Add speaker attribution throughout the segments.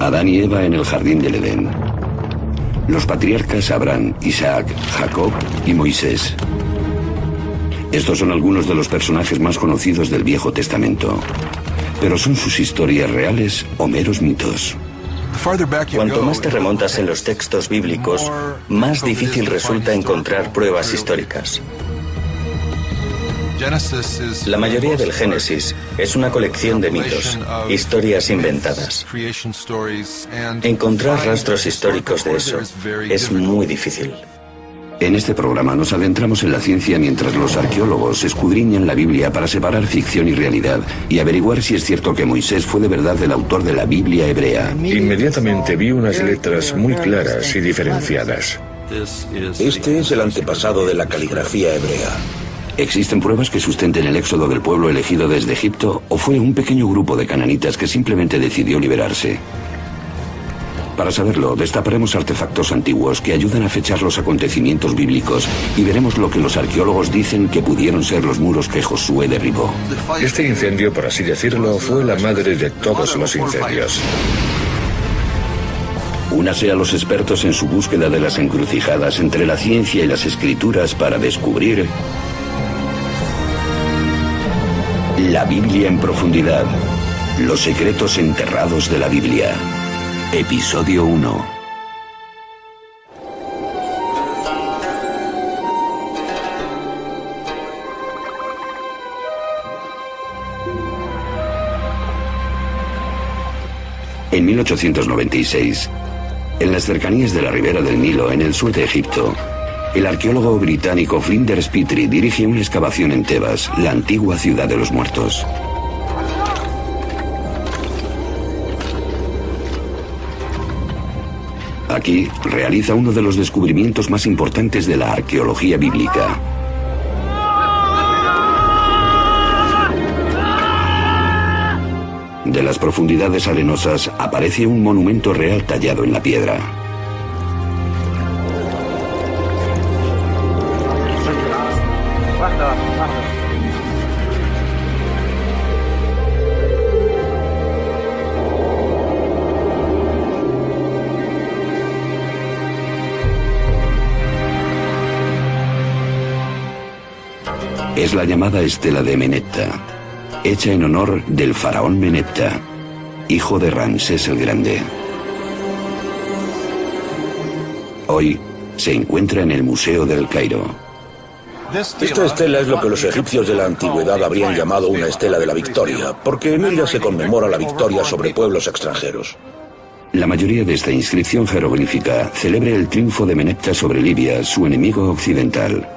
Speaker 1: Adán y Eva en el jardín del Edén. Los patriarcas Abraham, Isaac, Jacob y Moisés. Estos son algunos de los personajes más conocidos del Viejo Testamento. Pero ¿son sus historias reales o meros mitos?
Speaker 2: Cuanto más te remontas en los textos bíblicos, más difícil resulta encontrar pruebas históricas. La mayoría del Génesis es una colección de mitos, historias inventadas. Encontrar rastros históricos de eso es muy difícil.
Speaker 1: En este programa nos adentramos en la ciencia mientras los arqueólogos escudriñan la Biblia para separar ficción y realidad y averiguar si es cierto que Moisés fue de verdad el autor de la Biblia hebrea.
Speaker 3: Inmediatamente vi unas letras muy claras y diferenciadas.
Speaker 4: Este es el antepasado de la caligrafía hebrea.
Speaker 1: ¿Existen pruebas que sustenten el éxodo del pueblo elegido desde Egipto o fue un pequeño grupo de cananitas que simplemente decidió liberarse? Para saberlo, destaparemos artefactos antiguos que ayudan a fechar los acontecimientos bíblicos y veremos lo que los arqueólogos dicen que pudieron ser los muros que Josué derribó.
Speaker 3: Este incendio, por así decirlo, fue la madre de todos los incendios.
Speaker 1: Únase a los expertos en su búsqueda de las encrucijadas entre la ciencia y las escrituras para descubrir la Biblia en profundidad. Los secretos enterrados de la Biblia. Episodio 1. En 1896, en las cercanías de la ribera del Nilo, en el sur de Egipto, el arqueólogo británico Flinders Petrie dirige una excavación en Tebas, la antigua ciudad de los muertos. Aquí realiza uno de los descubrimientos más importantes de la arqueología bíblica. De las profundidades arenosas aparece un monumento real tallado en la piedra. Es la llamada estela de Menepta, hecha en honor del faraón Menepta, hijo de Ramsés el Grande. Hoy se encuentra en el Museo del Cairo.
Speaker 4: Esta estela es lo que los egipcios de la antigüedad habrían llamado una estela de la victoria, porque en ella se conmemora la victoria sobre pueblos extranjeros.
Speaker 1: La mayoría de esta inscripción jeroglífica celebra el triunfo de Menepta sobre Libia, su enemigo occidental.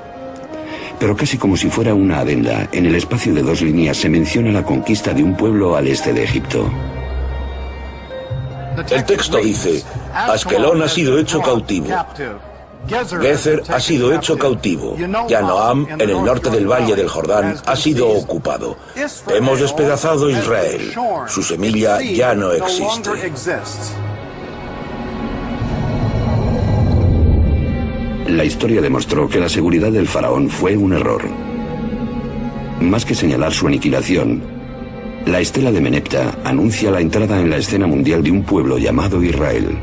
Speaker 1: Pero casi como si fuera una adenda, en el espacio de dos líneas se menciona la conquista de un pueblo al este de Egipto.
Speaker 4: El texto dice: Askelón ha sido hecho cautivo. Gezer ha sido hecho cautivo. Yanoam, en el norte del valle del Jordán, ha sido ocupado. Hemos despedazado Israel. Su semilla ya no existe.
Speaker 1: La historia demostró que la seguridad del faraón fue un error. Más que señalar su aniquilación, la estela de Menepta anuncia la entrada en la escena mundial de un pueblo llamado Israel.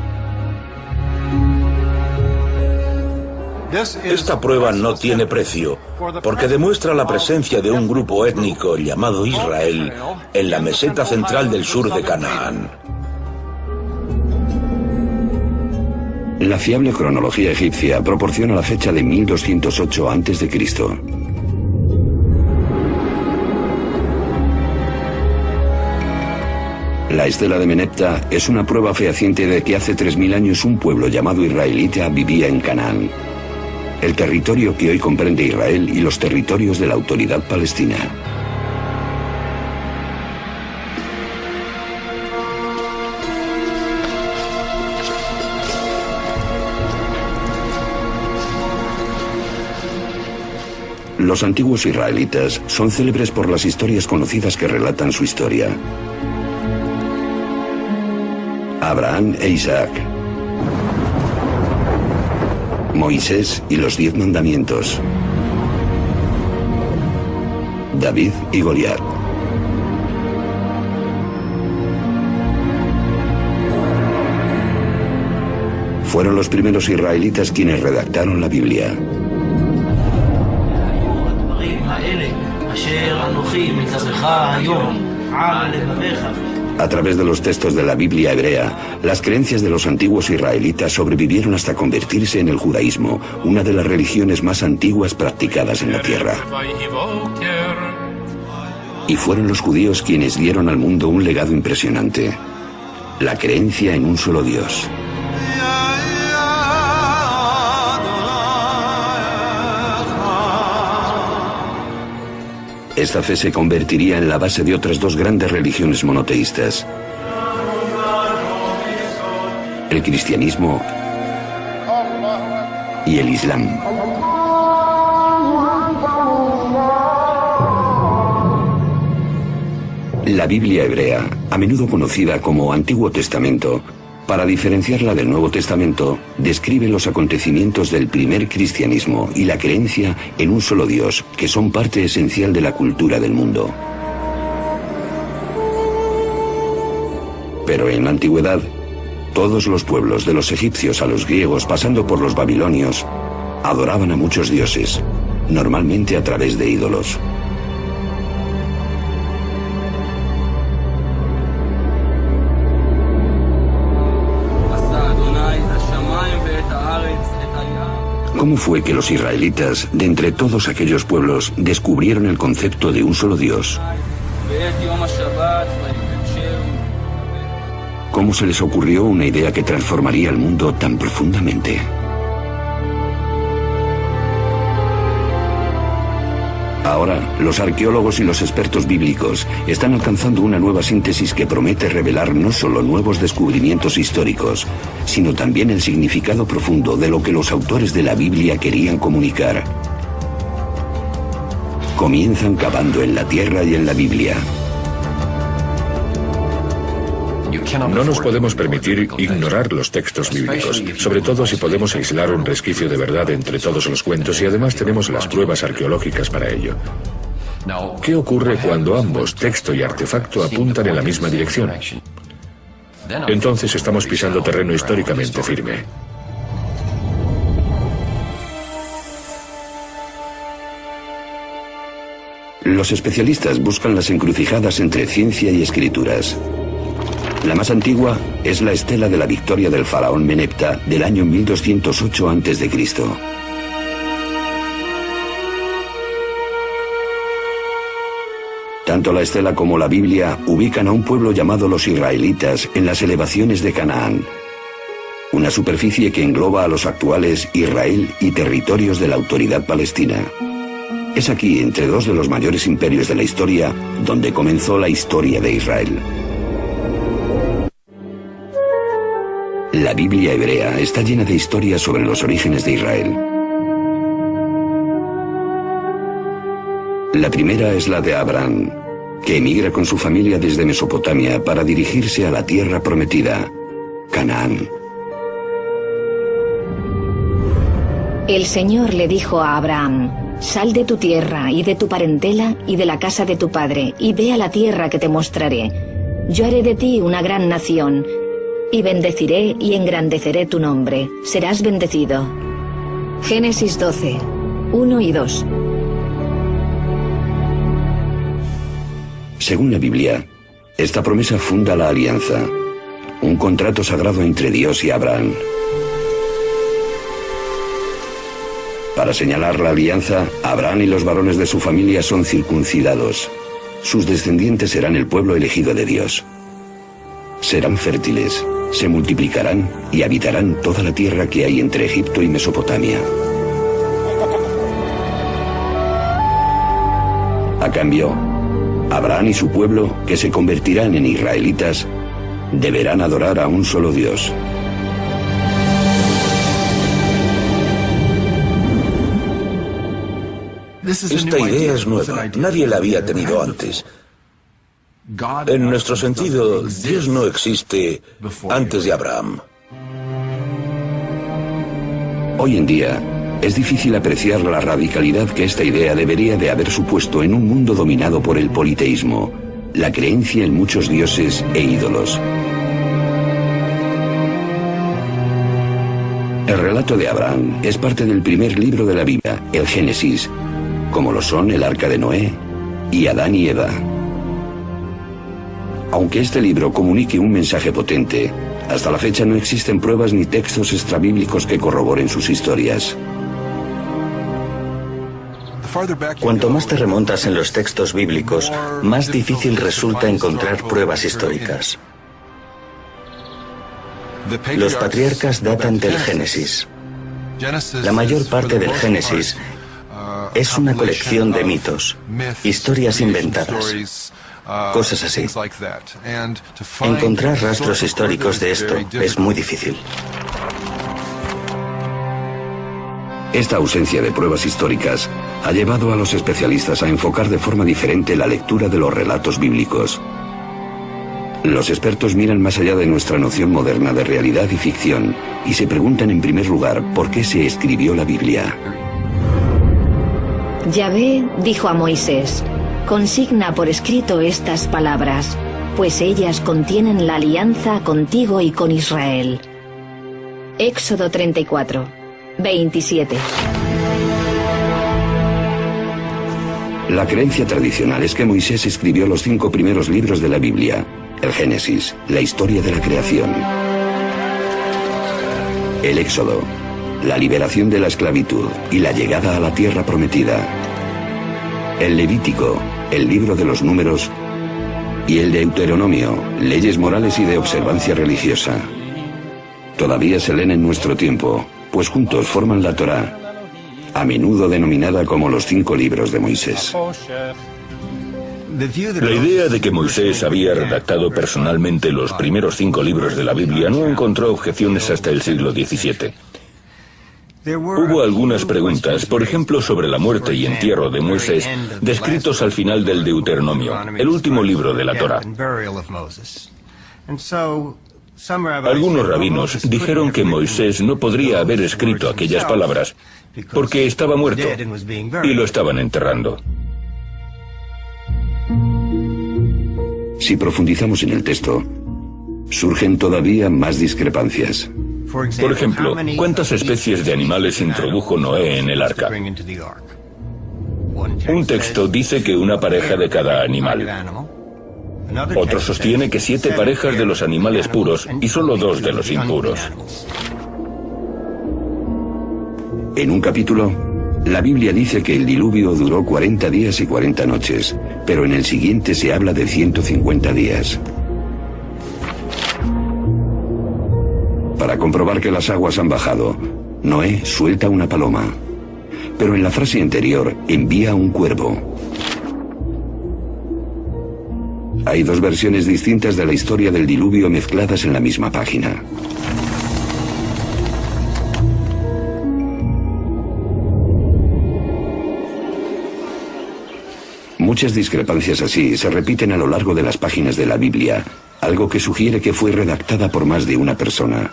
Speaker 4: Esta prueba no tiene precio, porque demuestra la presencia de un grupo étnico llamado Israel en la meseta central del sur de Canaán.
Speaker 1: La fiable cronología egipcia proporciona la fecha de 1208 a.C. La estela de Menepta es una prueba fehaciente de que hace 3000 años un pueblo llamado israelita vivía en Canaán, el territorio que hoy comprende Israel y los territorios de la Autoridad Palestina. Los antiguos israelitas son célebres por las historias conocidas que relatan su historia. Abraham e Isaac, Moisés y los 10 mandamientos, David y Goliat. Fueron los primeros israelitas quienes redactaron la Biblia. A través de los textos de la Biblia hebrea, las creencias de los antiguos israelitas sobrevivieron hasta convertirse en el judaísmo, una de las religiones más antiguas practicadas en la tierra. Y fueron los judíos quienes dieron al mundo un legado impresionante: la creencia en un solo Dios. Esta fe se convertiría en la base de otras dos grandes religiones monoteístas: el cristianismo y el islam. La Biblia hebrea, a menudo conocida como Antiguo Testamento, para diferenciarla del Nuevo Testamento, describe los acontecimientos del primer cristianismo y la creencia en un solo Dios, que son parte esencial de la cultura del mundo. Pero en la antigüedad, todos los pueblos, de los egipcios a los griegos, pasando por los babilonios, adoraban a muchos dioses, normalmente a través de ídolos. ¿Cómo fue que los israelitas, de entre todos aquellos pueblos, descubrieron el concepto de un solo Dios? ¿Cómo se les ocurrió una idea que transformaría el mundo tan profundamente? Ahora, los arqueólogos y los expertos bíblicos están alcanzando una nueva síntesis que promete revelar no solo nuevos descubrimientos históricos, sino también el significado profundo de lo que los autores de la Biblia querían comunicar. Comienzan cavando en la tierra y en la Biblia.
Speaker 3: No nos podemos permitir ignorar los textos bíblicos, sobre todo si podemos aislar un resquicio de verdad entre todos los cuentos y además tenemos las pruebas arqueológicas para ello. ¿Qué ocurre cuando ambos, texto y artefacto, apuntan en la misma dirección? Entonces estamos pisando terreno históricamente firme.
Speaker 1: Los especialistas buscan las encrucijadas entre ciencia y escrituras. La más antigua es la estela de la victoria del faraón Menepta del año 1208 a.C. Tanto la estela como la Biblia ubican a un pueblo llamado los israelitas en las elevaciones de Canaán, una superficie que engloba a los actuales Israel y territorios de la autoridad palestina. Es aquí, entre dos de los mayores imperios de la historia, donde comenzó la historia de Israel. La Biblia hebrea está llena de historias sobre los orígenes de Israel. La primera es la de Abraham, que emigra con su familia desde Mesopotamia para dirigirse a la tierra prometida, Canaán.
Speaker 5: El Señor le dijo a Abraham: sal de tu tierra y de tu parentela y de la casa de tu padre, y ve a la tierra que te mostraré. Yo haré de ti una gran nación, y bendeciré y engrandeceré tu nombre. Serás bendecido. Génesis 12, 1 y 2.
Speaker 1: Según la Biblia, esta promesa funda la alianza, un contrato sagrado entre Dios y Abraham. Para señalar la alianza, Abraham y los varones de su familia son circuncidados. Sus descendientes serán el pueblo elegido de Dios. Serán fértiles, se multiplicarán y habitarán toda la tierra que hay entre Egipto y Mesopotamia. A cambio, Abraham y su pueblo, que se convertirán en israelitas, deberán adorar a un solo Dios.
Speaker 4: Esta idea es nueva, nadie la había tenido antes. En nuestro sentido, Dios no existe antes de Abraham.
Speaker 1: Hoy en día, es difícil apreciar la radicalidad que esta idea debería de haber supuesto en un mundo dominado por el politeísmo, la creencia en muchos dioses e ídolos. El relato de Abraham es parte del primer libro de la Biblia, el Génesis, como lo son el Arca de Noé y Adán y Eva. Aunque este libro comunique un mensaje potente, hasta la fecha no existen pruebas ni textos extrabíblicos que corroboren sus historias.
Speaker 2: Cuanto más te remontas en los textos bíblicos, más difícil resulta encontrar pruebas históricas. Los patriarcas datan del Génesis. La mayor parte del Génesis es una colección de mitos, historias inventadas, cosas así. Encontrar rastros históricos de esto es muy difícil.
Speaker 1: Esta ausencia de pruebas históricas ha llevado a los especialistas a enfocar de forma diferente la lectura de los relatos bíblicos. Los expertos miran más allá de nuestra noción moderna de realidad y ficción y se preguntan en primer lugar por qué se escribió la Biblia.
Speaker 5: Yahvé dijo a Moisés: consigna por escrito estas palabras, pues ellas contienen la alianza contigo y con Israel. Éxodo 34, 27.
Speaker 1: La creencia tradicional es que Moisés escribió los 5 primeros libros de la Biblia: el Génesis, la historia de la creación; el Éxodo, la liberación de la esclavitud y la llegada a la tierra prometida; el Levítico, el libro de los números; y el Deuteronomio, leyes morales y de observancia religiosa. Todavía se leen en nuestro tiempo, pues juntos forman la Torá, a menudo denominada como los 5 libros de Moisés.
Speaker 4: La idea de que Moisés había redactado personalmente los primeros 5 libros de la Biblia no encontró objeciones hasta el siglo XVII. Hubo algunas preguntas, por ejemplo, sobre la muerte y entierro de Moisés, descritos al final del Deuteronomio, el último libro de la Torá. Algunos rabinos dijeron que Moisés no podría haber escrito aquellas palabras porque estaba muerto y lo estaban enterrando.
Speaker 1: Si profundizamos en el texto, surgen todavía más discrepancias.
Speaker 4: Por ejemplo, ¿cuántas especies de animales introdujo Noé en el arca? Un texto dice que una pareja de cada animal. Otro sostiene que 7 parejas de los animales puros y solo 2 de los impuros.
Speaker 1: En un capítulo, la Biblia dice que el diluvio duró 40 días y 40 noches, pero en el siguiente se habla de 150 días. Para comprobar que las aguas han bajado, Noé suelta una paloma, pero en la frase anterior envía un cuervo. Hay 2 versiones distintas de la historia del diluvio mezcladas en la misma página. Muchas discrepancias así se repiten a lo largo de las páginas de la Biblia, algo que sugiere que fue redactada por más de una persona.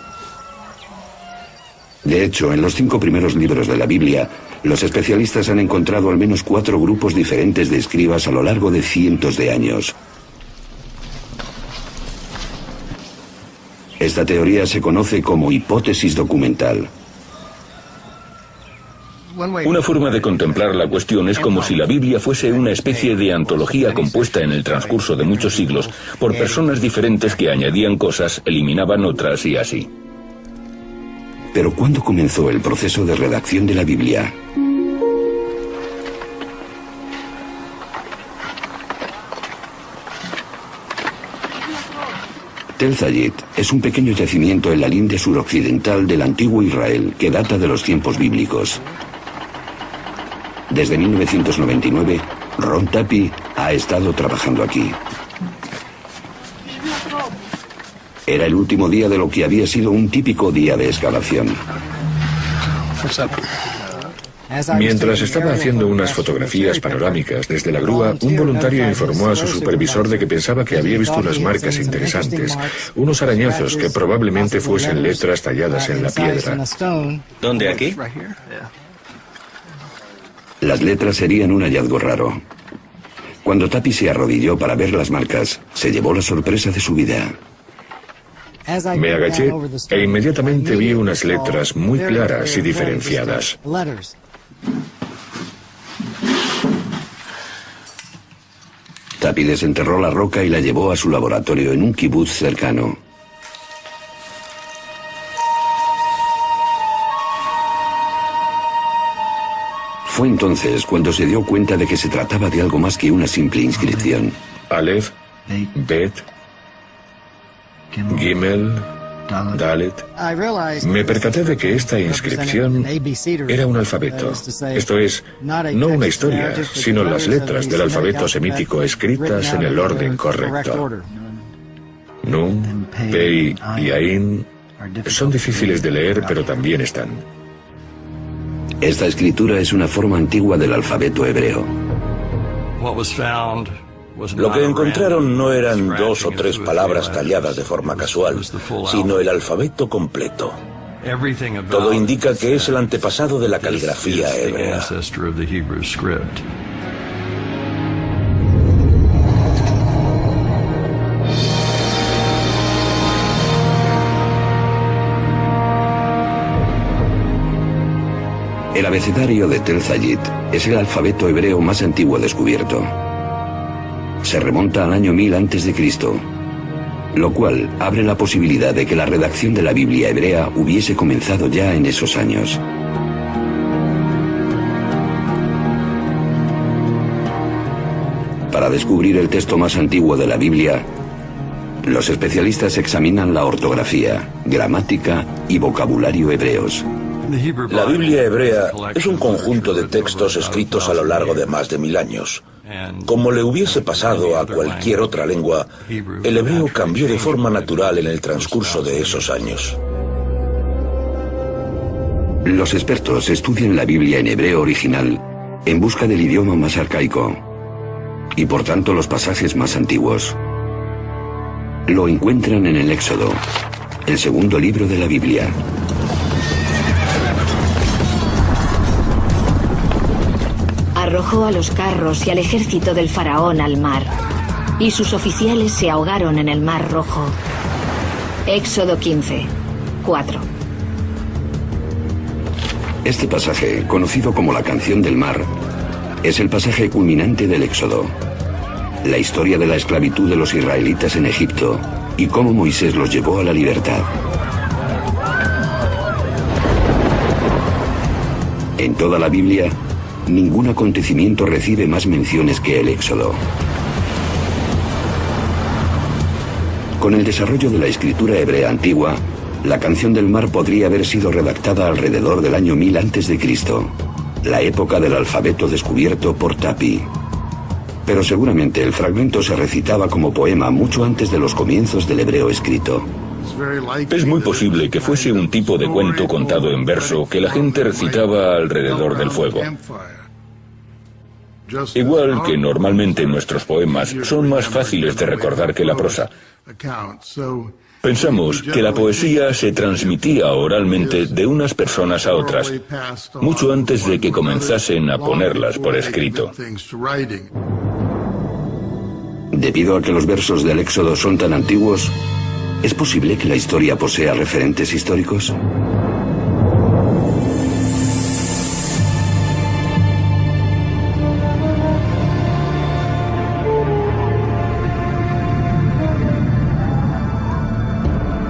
Speaker 1: De hecho, en los 5 primeros libros de la Biblia, los especialistas han encontrado al menos 4 grupos diferentes de escribas a lo largo de cientos de años. Esta teoría se conoce como hipótesis documental.
Speaker 4: Una forma de contemplar la cuestión es como si la Biblia fuese una especie de antología compuesta en el transcurso de muchos siglos por personas diferentes que añadían cosas, eliminaban otras y así.
Speaker 1: Pero ¿cuándo comenzó el proceso de redacción de la Biblia? Tel Zayit es un pequeño yacimiento en la linde suroccidental del antiguo Israel que data de los tiempos bíblicos. Desde 1999, Ron Tapi ha estado trabajando aquí. Era el último día de lo que había sido un típico día de excavación.
Speaker 3: Mientras estaba haciendo unas fotografías panorámicas desde la grúa, un voluntario informó a su supervisor de que pensaba que había visto unas marcas interesantes, unos arañazos que probablemente fuesen letras talladas en la piedra.
Speaker 2: ¿Dónde, aquí?
Speaker 1: Las letras serían un hallazgo raro. Cuando Tapi se arrodilló para ver las marcas, se llevó la sorpresa de su vida.
Speaker 3: Me agaché e inmediatamente vi unas letras muy claras y diferenciadas.
Speaker 1: Tapi desenterró la roca y la llevó a su laboratorio en un kibutz cercano. Fue entonces cuando se dio cuenta de que se trataba de algo más que una simple inscripción.
Speaker 3: Aleph, Bet, Gimel, Dalet. Me percaté de que esta inscripción era un alfabeto. Esto es, no una historia, sino las letras del alfabeto semítico escritas en el orden correcto. Nun, Pei y Ain son difíciles de leer, pero también están.
Speaker 1: Esta escritura es una forma antigua del alfabeto hebreo.
Speaker 4: Lo que encontraron no eran 2 o 3 palabras talladas de forma casual, sino el alfabeto completo. Todo indica que es el antepasado de la caligrafía hebrea.
Speaker 1: El abecedario de Tel Zayit es el alfabeto hebreo más antiguo descubierto. Se remonta al año 1000 a.C., lo cual abre la posibilidad de que la redacción de la Biblia hebrea hubiese comenzado ya en esos años. Para descubrir el texto más antiguo de la Biblia, los especialistas examinan la ortografía, gramática y vocabulario hebreos.
Speaker 4: La Biblia hebrea es un conjunto de textos escritos a lo largo de más de 1000 años. Como le hubiese pasado a cualquier otra lengua, el hebreo cambió de forma natural en el transcurso de esos años.
Speaker 1: Los expertos estudian la Biblia en hebreo original en busca del idioma más arcaico y por tanto los pasajes más antiguos. Lo encuentran en el Éxodo, el segundo libro de la Biblia.
Speaker 5: Arrojó a los carros y al ejército del faraón al mar, y sus oficiales se ahogaron en el mar Rojo. Éxodo 15, 4.
Speaker 1: Este pasaje, conocido como la Canción del Mar, es el pasaje culminante del Éxodo. La historia de la esclavitud de los israelitas en Egipto y cómo Moisés los llevó a la libertad. En toda la Biblia, ningún acontecimiento recibe más menciones que el Éxodo. Con el desarrollo de la escritura hebrea antigua, la Canción del Mar podría haber sido redactada alrededor del año 1000 a.C., la época del alfabeto descubierto por Tapi. Pero seguramente el fragmento se recitaba como poema mucho antes de los comienzos del hebreo escrito.
Speaker 3: Es muy posible que fuese un tipo de cuento contado en verso que la gente recitaba alrededor del fuego. Igual que normalmente nuestros poemas son más fáciles de recordar que la prosa. Pensamos que la poesía se transmitía oralmente de unas personas a otras, mucho antes de que comenzasen a ponerlas por escrito.
Speaker 1: Debido a que los versos del Éxodo son tan antiguos, ¿es posible que la historia posea referentes históricos?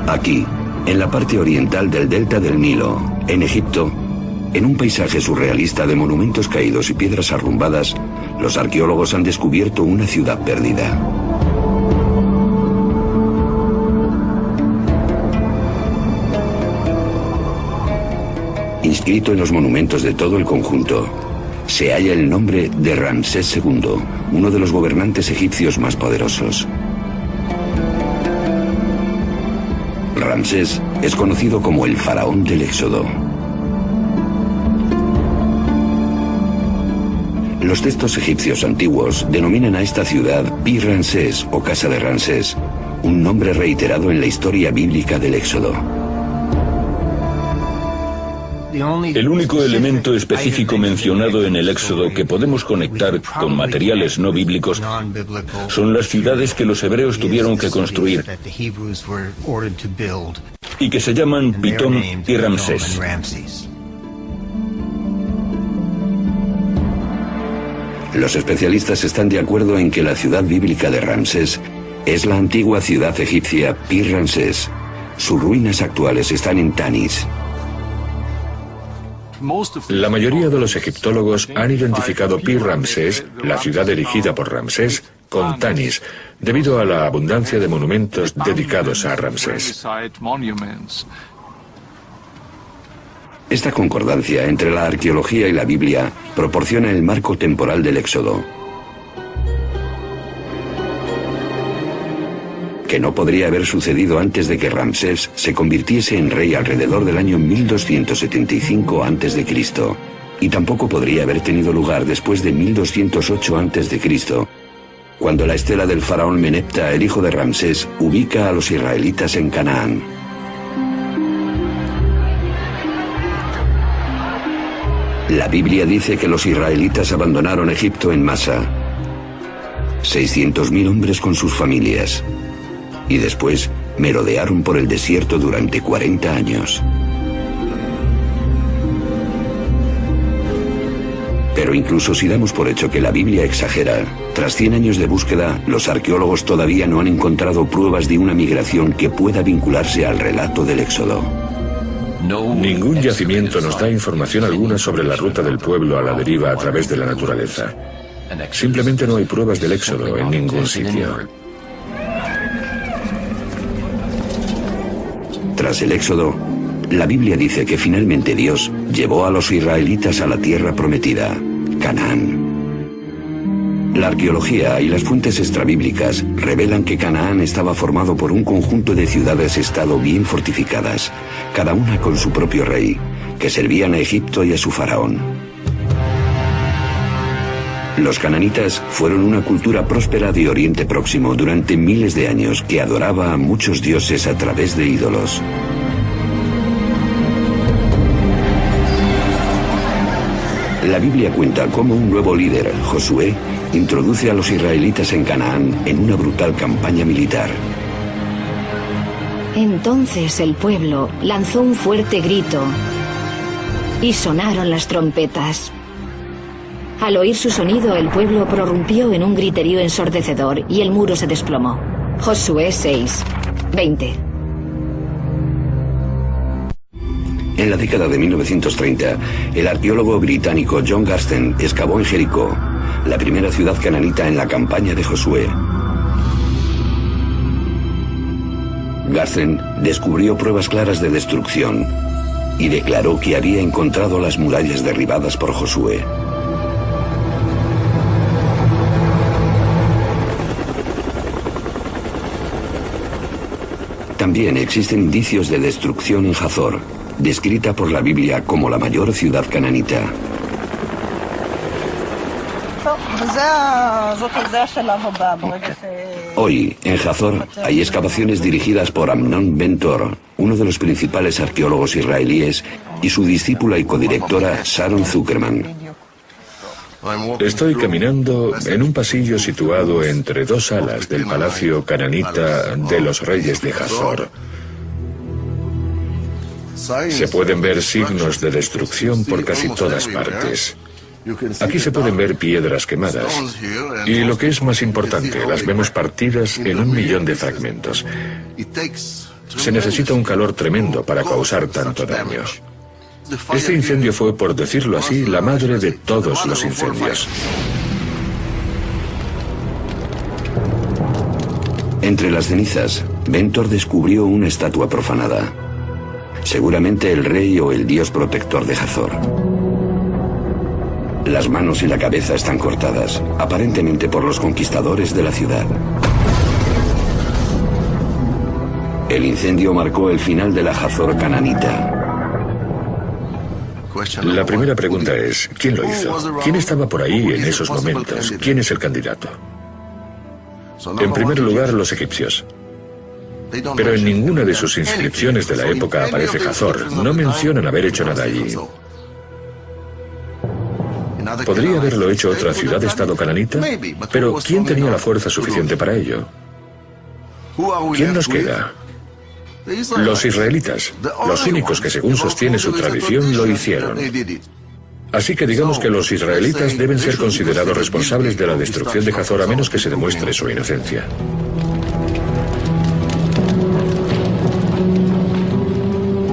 Speaker 1: Aquí, en la parte oriental del delta del Nilo, en Egipto, en un paisaje surrealista de monumentos caídos y piedras arrumbadas, los arqueólogos han descubierto una ciudad perdida. Inscrito en los monumentos de todo el conjunto, se halla el nombre de Ramsés II, uno de los gobernantes egipcios más poderosos. Ramsés es conocido como el faraón del Éxodo. Los textos egipcios antiguos denominan a esta ciudad Pi Ramsés o Casa de Ramsés, un nombre reiterado en la historia bíblica del Éxodo.
Speaker 4: El único elemento específico mencionado en el Éxodo que podemos conectar con materiales no bíblicos son las ciudades que los hebreos tuvieron que construir y que se llaman Pitón y Ramsés.
Speaker 1: Los especialistas están de acuerdo en que la ciudad bíblica de Ramsés es la antigua ciudad egipcia Pi-Ramsés. Sus ruinas actuales están en Tanis.
Speaker 3: La mayoría de los egiptólogos han identificado Pi-Ramsés, la ciudad erigida por Ramsés, con Tanis, debido a la abundancia de monumentos dedicados a Ramsés.
Speaker 1: Esta concordancia entre la arqueología y la Biblia proporciona el marco temporal del Éxodo, que no podría haber sucedido antes de que Ramsés se convirtiese en rey alrededor del año 1275 a.C., y tampoco podría haber tenido lugar después de 1208 a.C., cuando la estela del faraón Menepta, el hijo de Ramsés, ubica a los israelitas en Canaán. La Biblia dice que los israelitas abandonaron Egipto en masa, 600.000 hombres con sus familias, y después merodearon por el desierto durante 40 años. Pero incluso si damos por hecho que la Biblia exagera, tras 100 años de búsqueda, los arqueólogos todavía no han encontrado pruebas de una migración que pueda vincularse al relato del Éxodo.
Speaker 3: Ningún yacimiento nos da información alguna sobre la ruta del pueblo a la deriva a través de la naturaleza. Simplemente no hay pruebas del Éxodo en ningún sitio.
Speaker 1: Tras el Éxodo, la Biblia dice que finalmente Dios llevó a los israelitas a la tierra prometida, Canaán. La arqueología y las fuentes extrabíblicas revelan que Canaán estaba formado por un conjunto de ciudades-estado bien fortificadas, cada una con su propio rey, que servían a Egipto y a su faraón. Los cananitas fueron una cultura próspera de Oriente Próximo durante miles de años que adoraba a muchos dioses a través de ídolos. La Biblia cuenta cómo un nuevo líder, Josué, introduce a los israelitas en Canaán en una brutal campaña militar.
Speaker 5: Entonces el pueblo lanzó un fuerte grito y sonaron las trompetas. Al oír su sonido, el pueblo prorrumpió en un griterío ensordecedor y el muro se desplomó. Josué 6, 20.
Speaker 1: En la década de 1930, el arqueólogo británico John Garstin excavó en Jericó, la primera ciudad cananita en la campaña de Josué. Garstin descubrió pruebas claras de destrucción y declaró que había encontrado las murallas derribadas por Josué. También existen indicios de destrucción en Hazor, descrita por la Biblia como la mayor ciudad cananita. Hoy, en Hazor, hay excavaciones dirigidas por Amnon Ben-Tor, uno de los principales arqueólogos israelíes, y su discípula y codirectora Sharon Zuckerman.
Speaker 3: Estoy caminando en un pasillo situado entre dos alas del palacio cananita de los reyes de Hazor. Se pueden ver signos de destrucción por casi todas partes. Aquí se pueden ver piedras quemadas. Y lo que es más importante, las vemos partidas en 1 millón de fragmentos. Se necesita un calor tremendo para causar tanto daño. Este incendio fue, por decirlo así, la madre de todos los incendios.
Speaker 1: Entre las cenizas, Ben-Tor descubrió una estatua profanada. Seguramente el rey o el dios protector de Hazor. Las manos y la cabeza están cortadas, aparentemente por los conquistadores de la ciudad. El incendio marcó el final de la Hazor cananita.
Speaker 3: La primera pregunta es, ¿quién lo hizo? ¿Quién estaba por ahí en esos momentos? ¿Quién es el candidato? En primer lugar, los egipcios. Pero en ninguna de sus inscripciones de la época aparece Hazor. No mencionan haber hecho nada allí. ¿Podría haberlo hecho otra ciudad-estado cananita? Pero ¿quién tenía la fuerza suficiente para ello? ¿Quién nos queda? Los israelitas, los únicos que según sostiene su tradición lo hicieron. Así que digamos que los israelitas deben ser considerados responsables de la destrucción de Hazor a menos que se demuestre su inocencia.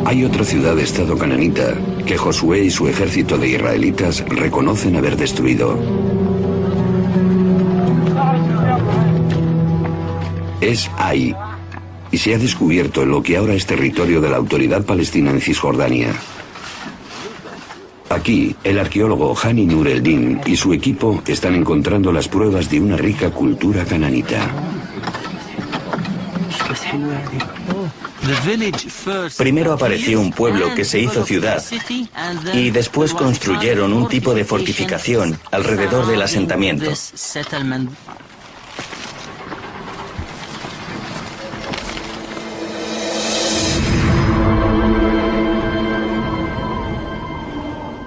Speaker 1: Hay otra ciudad-estado cananita que Josué y su ejército de israelitas reconocen haber destruido. Es Ai, y se ha descubierto en lo que ahora es territorio de la Autoridad Palestina en Cisjordania. Aquí, el arqueólogo Hani Nur el-Din y su equipo están encontrando las pruebas de una rica cultura cananita.
Speaker 2: Primero apareció un pueblo que se hizo ciudad y después construyeron un tipo de fortificación alrededor del asentamiento.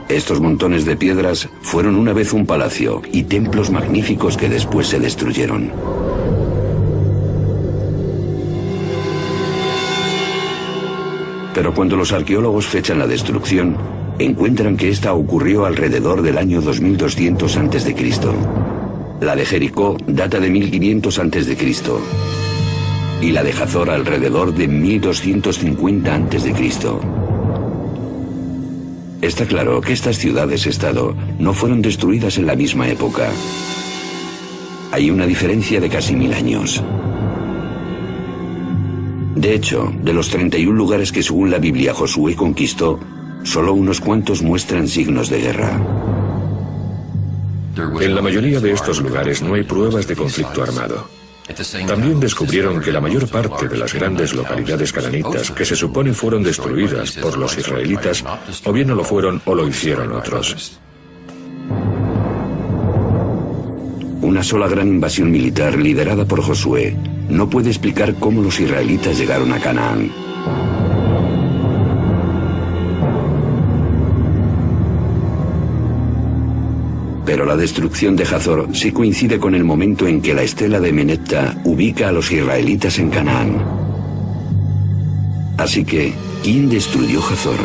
Speaker 1: Estos montones de piedras fueron una vez un palacio y templos magníficos que después se destruyeron. Pero cuando los arqueólogos fechan la destrucción, encuentran que esta ocurrió alrededor del año 2200 a.C. La de Jericó data de 1500 a.C. y la de Hazor alrededor de 1250 a.C. Está claro que estas ciudades-estado no fueron destruidas en la misma época. Hay una diferencia de casi 1000 años. De hecho, de los 31 lugares que según la Biblia Josué conquistó, solo unos cuantos muestran signos de guerra.
Speaker 3: En la mayoría de estos lugares no hay pruebas de conflicto armado. También descubrieron que la mayor parte de las grandes localidades cananitas que se supone fueron destruidas por los israelitas, o bien no lo fueron o lo hicieron otros.
Speaker 1: Una sola gran invasión militar liderada por Josué no puede explicar cómo los israelitas llegaron a Canaán. Pero la destrucción de Hazor sí coincide con el momento en que la estela de Menepta ubica a los israelitas en Canaán. Así que, ¿quién destruyó Hazor?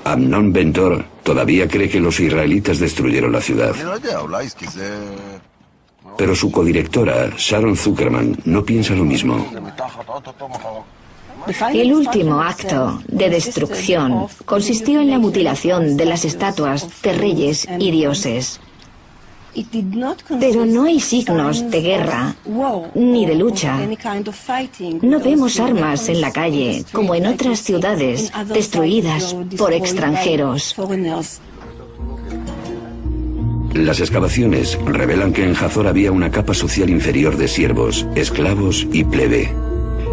Speaker 1: Amnon Ben-Tor todavía cree que los israelitas destruyeron la ciudad. Pero su codirectora, Sharon Zuckerman, no piensa lo mismo.
Speaker 5: El último acto de destrucción consistió en la mutilación de las estatuas de reyes y dioses. Pero no hay signos de guerra ni de lucha. No vemos armas en la calle, como en otras ciudades destruidas por extranjeros.
Speaker 1: Las excavaciones revelan que en Hazor había una capa social inferior de siervos, esclavos y plebe,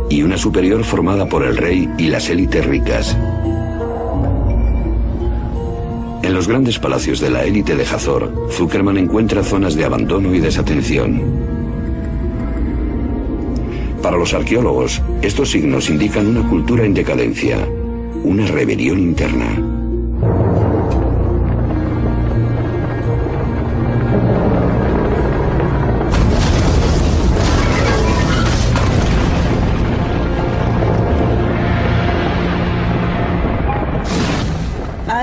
Speaker 1: y una superior formada por el rey y las élites ricas. En los grandes palacios de la élite de Hazor, Zuckerman encuentra zonas de abandono y desatención. Para los arqueólogos, estos signos indican una cultura en decadencia, una rebelión interna.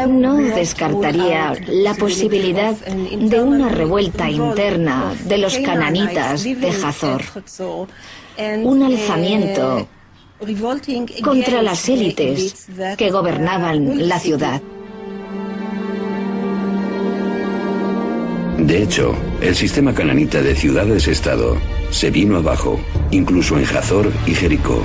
Speaker 5: No descartaría la posibilidad de una revuelta interna de los cananitas de Hazor, un alzamiento contra las élites que gobernaban la ciudad.
Speaker 1: De hecho, el sistema cananita de ciudades-estado se vino abajo, incluso en Hazor y Jericó.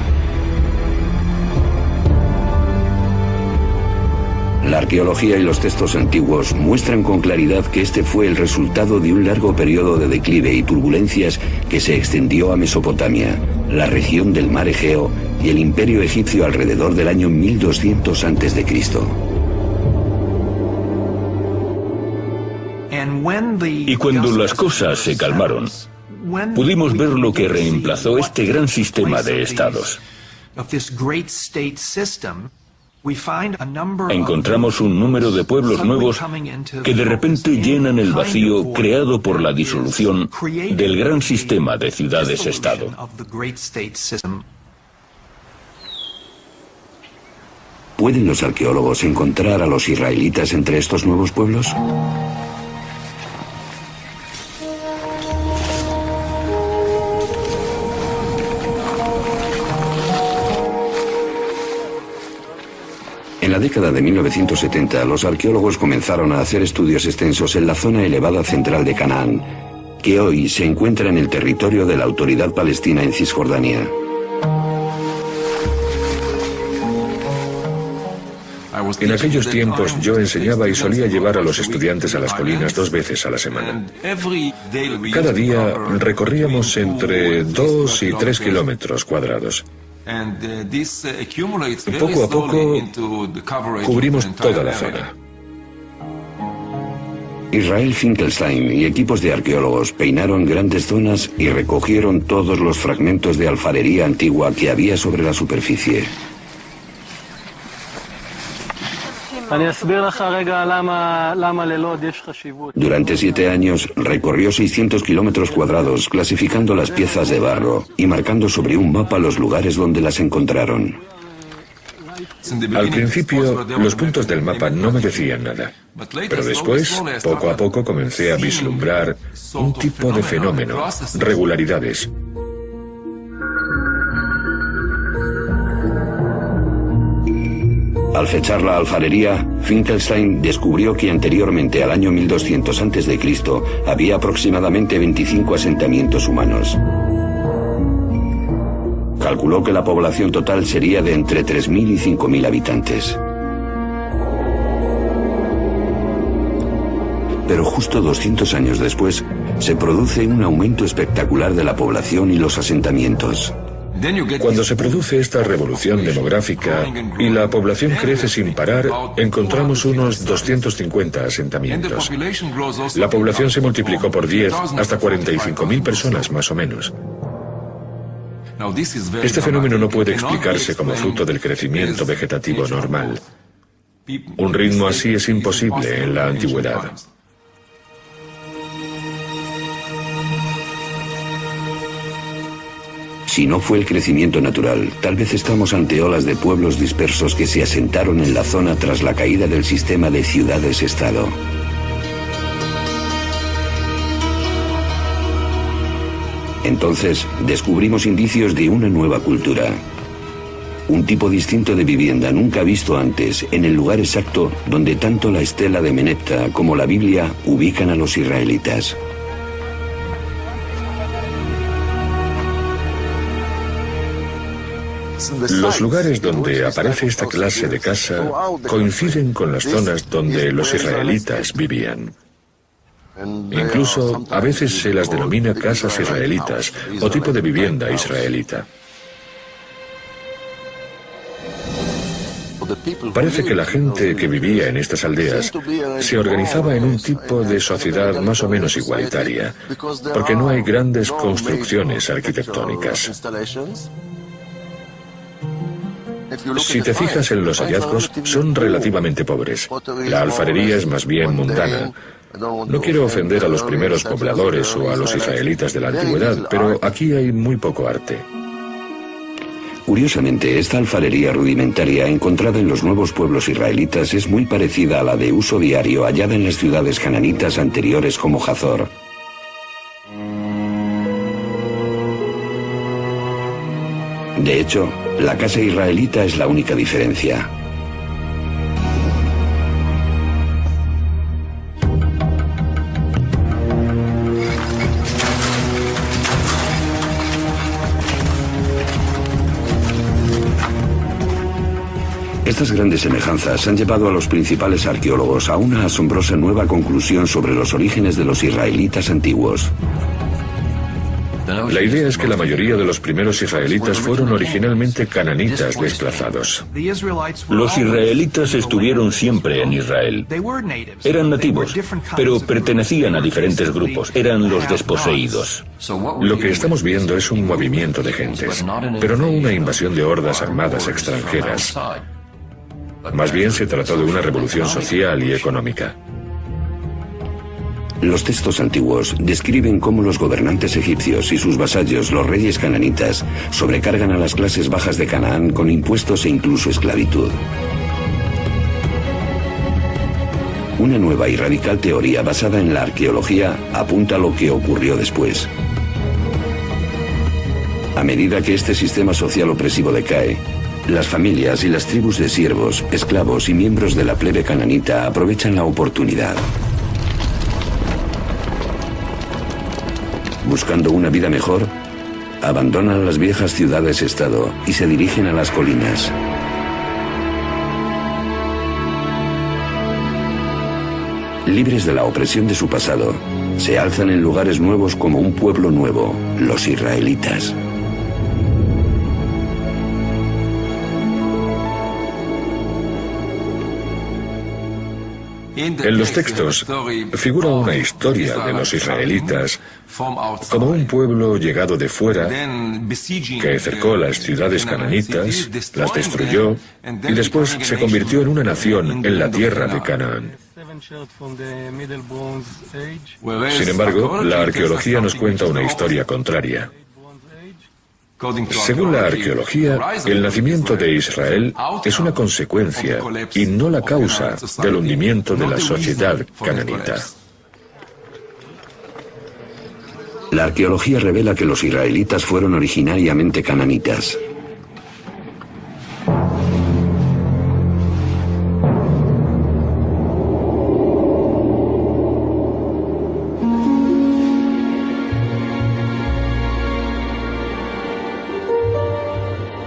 Speaker 1: La arqueología y los textos antiguos muestran con claridad que este fue el resultado de un largo periodo de declive y turbulencias que se extendió a Mesopotamia, la región del mar Egeo y el imperio egipcio alrededor del año 1200 a.C.
Speaker 4: Y cuando las cosas se calmaron, pudimos ver lo que reemplazó este gran sistema de estados. Encontramos un número de pueblos nuevos que de repente llenan el vacío creado por la disolución del gran sistema de ciudades-estado.
Speaker 1: ¿Pueden los arqueólogos encontrar a los israelitas entre estos nuevos pueblos? En la década de 1970, los arqueólogos comenzaron a hacer estudios extensos en la zona elevada central de Canaán, que hoy se encuentra en el territorio de la Autoridad Palestina en Cisjordania.
Speaker 3: En aquellos tiempos yo enseñaba y solía llevar a los estudiantes a las colinas 2 veces a la semana. Cada día recorríamos entre 2 y 3 kilómetros cuadrados. Poco a poco cubrimos toda la zona.
Speaker 1: Israel Finkelstein y equipos de arqueólogos peinaron grandes zonas y recogieron todos los fragmentos de alfarería antigua que había sobre la superficie. Durante 7 años recorrió 600 kilómetros cuadrados clasificando las piezas de barro y marcando sobre un mapa los lugares donde las encontraron.
Speaker 3: Al principio, los puntos del mapa no me decían nada, pero después, poco a poco, comencé a vislumbrar un tipo de fenómeno, regularidades.
Speaker 1: Al fechar la alfarería, Finkelstein descubrió que anteriormente al año 1200 a.C. había aproximadamente 25 asentamientos humanos. Calculó que la población total sería de entre 3.000 y 5.000 habitantes. Pero justo 200 años después, se produce un aumento espectacular de la población y los asentamientos.
Speaker 3: Cuando se produce esta revolución demográfica y la población crece sin parar, encontramos unos 250 asentamientos. La población se multiplicó por 10 hasta 45.000 personas más o menos. Este fenómeno no puede explicarse como fruto del crecimiento vegetativo normal. Un ritmo así es imposible en la antigüedad.
Speaker 1: Si no fue el crecimiento natural, tal vez estamos ante olas de pueblos dispersos que se asentaron en la zona tras la caída del sistema de ciudades-estado. Entonces, descubrimos indicios de una nueva cultura. Un tipo distinto de vivienda nunca visto antes, en el lugar exacto donde tanto la estela de Menepta como la Biblia ubican a los israelitas.
Speaker 3: Los lugares donde aparece esta clase de casa coinciden con las zonas donde los israelitas vivían. Incluso a veces se las denomina casas israelitas o tipo de vivienda israelita. Parece que la gente que vivía en estas aldeas se organizaba en un tipo de sociedad más o menos igualitaria, porque no hay grandes construcciones arquitectónicas. Si te fijas en los hallazgos, son relativamente pobres. La alfarería es más bien mundana. No quiero ofender a los primeros pobladores o a los israelitas de la antigüedad, pero aquí hay muy poco arte.
Speaker 1: Curiosamente, esta alfarería rudimentaria encontrada en los nuevos pueblos israelitas es muy parecida a la de uso diario hallada en las ciudades cananitas anteriores como Hazor. De hecho, la casa israelita es la única diferencia. Estas grandes semejanzas han llevado a los principales arqueólogos a una asombrosa nueva conclusión sobre los orígenes de los israelitas antiguos.
Speaker 3: La idea es que la mayoría de los primeros israelitas fueron originalmente cananitas desplazados.
Speaker 4: Los israelitas estuvieron siempre en Israel. Eran nativos, pero pertenecían a diferentes grupos. Eran los desposeídos.
Speaker 3: Lo que estamos viendo es un movimiento de gentes, pero no una invasión de hordas armadas extranjeras. Más bien se trató de una revolución social y económica.
Speaker 1: Los textos antiguos describen cómo los gobernantes egipcios y sus vasallos, los reyes cananitas, sobrecargan a las clases bajas de Canaán con impuestos e incluso esclavitud. Una nueva y radical teoría basada en la arqueología apunta a lo que ocurrió después. A medida que este sistema social opresivo decae, las familias y las tribus de siervos, esclavos y miembros de la plebe cananita aprovechan la oportunidad. Buscando una vida mejor, abandonan las viejas ciudades-estado y se dirigen a las colinas. Libres de la opresión de su pasado, se alzan en lugares nuevos como un pueblo nuevo, los israelitas.
Speaker 3: En los textos figura una historia de los israelitas como un pueblo llegado de fuera que cercó las ciudades cananitas, las destruyó y después se convirtió en una nación en la tierra de Canaán. Sin embargo, la arqueología nos cuenta una historia contraria. Según la arqueología, el nacimiento de Israel es una consecuencia y no la causa del hundimiento de la sociedad cananita.
Speaker 1: La arqueología revela que los israelitas fueron originariamente cananitas.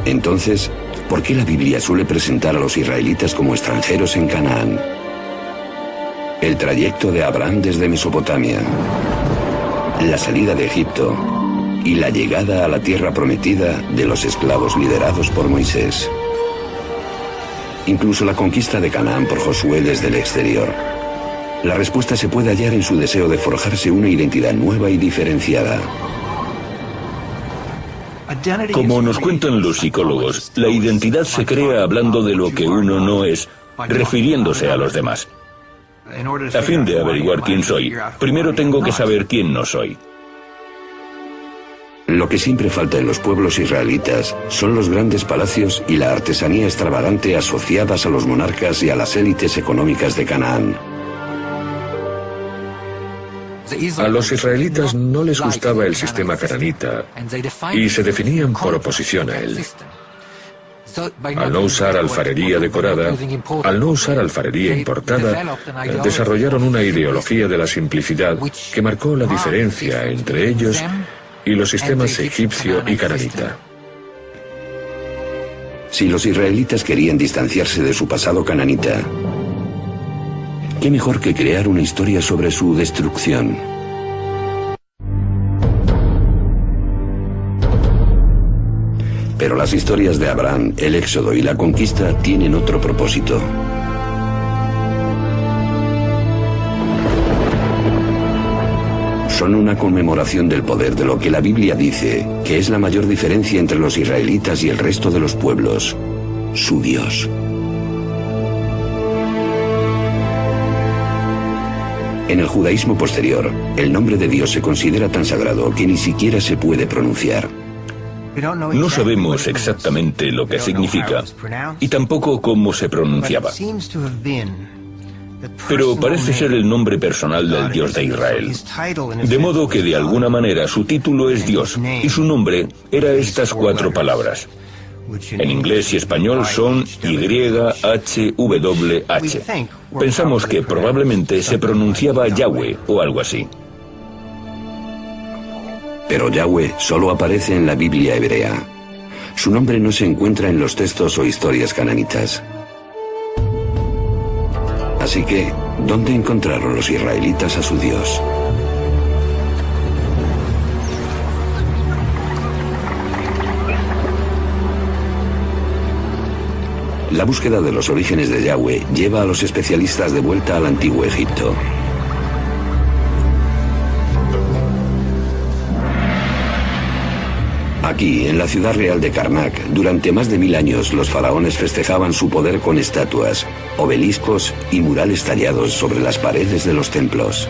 Speaker 1: Entonces, ¿por qué la Biblia suele presentar a los israelitas como extranjeros en Canaán? El trayecto de Abraham desde Mesopotamia, la salida de Egipto y la llegada a la tierra prometida de los esclavos liderados por Moisés. Incluso la conquista de Canaán por Josué desde el exterior. La respuesta se puede hallar en su deseo de forjarse una identidad nueva y diferenciada.
Speaker 4: Como nos cuentan los psicólogos, la identidad se crea hablando de lo que uno no es, refiriéndose a los demás. A fin de averiguar quién soy, primero tengo que saber quién no soy.
Speaker 1: Lo que siempre falta en los pueblos israelitas son los grandes palacios y la artesanía extravagante asociadas a los monarcas y a las élites económicas de Canaán.
Speaker 3: A los israelitas no les gustaba el sistema cananita y se definían por oposición a él. Al no usar alfarería decorada, al no usar alfarería importada, desarrollaron una ideología de la simplicidad que marcó la diferencia entre ellos y los sistemas egipcio y cananita.
Speaker 1: Si los israelitas querían distanciarse de su pasado cananita, ¿qué mejor que crear una historia sobre su destrucción? Pero las historias de Abraham, el éxodo y la conquista tienen otro propósito. Son una conmemoración del poder de lo que la Biblia dice que es la mayor diferencia entre los israelitas y el resto de los pueblos: su Dios. En el judaísmo posterior, el nombre de Dios se considera tan sagrado que ni siquiera se puede pronunciar.
Speaker 4: No sabemos exactamente lo que significa y tampoco cómo se pronunciaba. Pero parece ser el nombre personal del Dios de Israel. De modo que de alguna manera su título es Dios y su nombre era estas 4 palabras. En inglés y español son YHWH. Pensamos que probablemente se pronunciaba Yahweh o algo así.
Speaker 1: Pero Yahweh solo aparece en la Biblia hebrea. Su nombre no se encuentra en los textos o historias cananitas. Así que, ¿dónde encontraron los israelitas a su Dios? La búsqueda de los orígenes de Yahweh lleva a los especialistas de vuelta al antiguo Egipto. Aquí, en la ciudad real de Karnak, durante más de 1000 años los faraones festejaban su poder con estatuas, obeliscos y murales tallados sobre las paredes de los templos.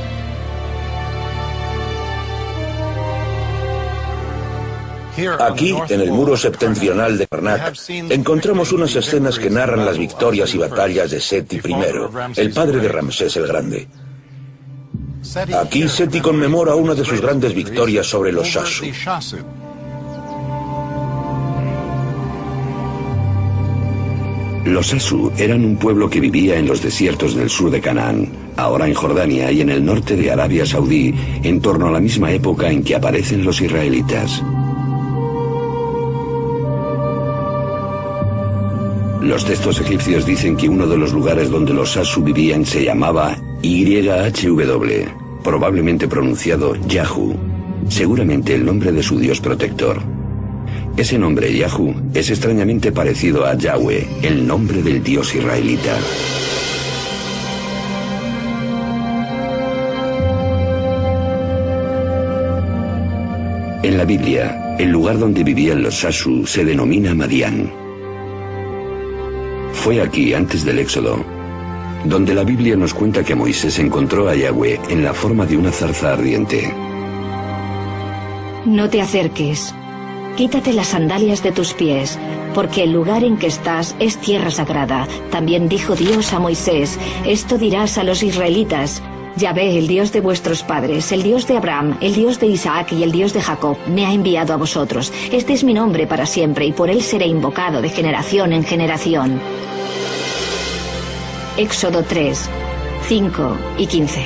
Speaker 4: Aquí, en el muro septentrional de Karnak, encontramos unas escenas que narran las victorias y batallas de Seti I, el padre de Ramsés el Grande. Aquí Seti conmemora una de sus grandes victorias sobre los Shasu.
Speaker 1: Los Shasu eran un pueblo que vivía en los desiertos del sur de Canaán, ahora en Jordania y en el norte de Arabia Saudí, en torno a la misma época en que aparecen los israelitas. Los textos egipcios dicen que uno de los lugares donde los Shasu vivían se llamaba YHW, probablemente pronunciado Yahu, seguramente el nombre de su dios protector. Ese nombre, Yahu, es extrañamente parecido a Yahweh, el nombre del dios israelita. En la Biblia, el lugar donde vivían los Shasu se denomina Madián. Fue aquí, antes del Éxodo, donde la Biblia nos cuenta que Moisés encontró a Yahweh en la forma de una zarza ardiente.
Speaker 5: No te acerques. Quítate las sandalias de tus pies, porque el lugar en que estás es tierra sagrada. También dijo Dios a Moisés, esto dirás a los israelitas, Yahvé, el Dios de vuestros padres, el Dios de Abraham, el Dios de Isaac y el Dios de Jacob, me ha enviado a vosotros. Este es mi nombre para siempre y por él seré invocado de generación en generación. Éxodo 3, 5 y 15.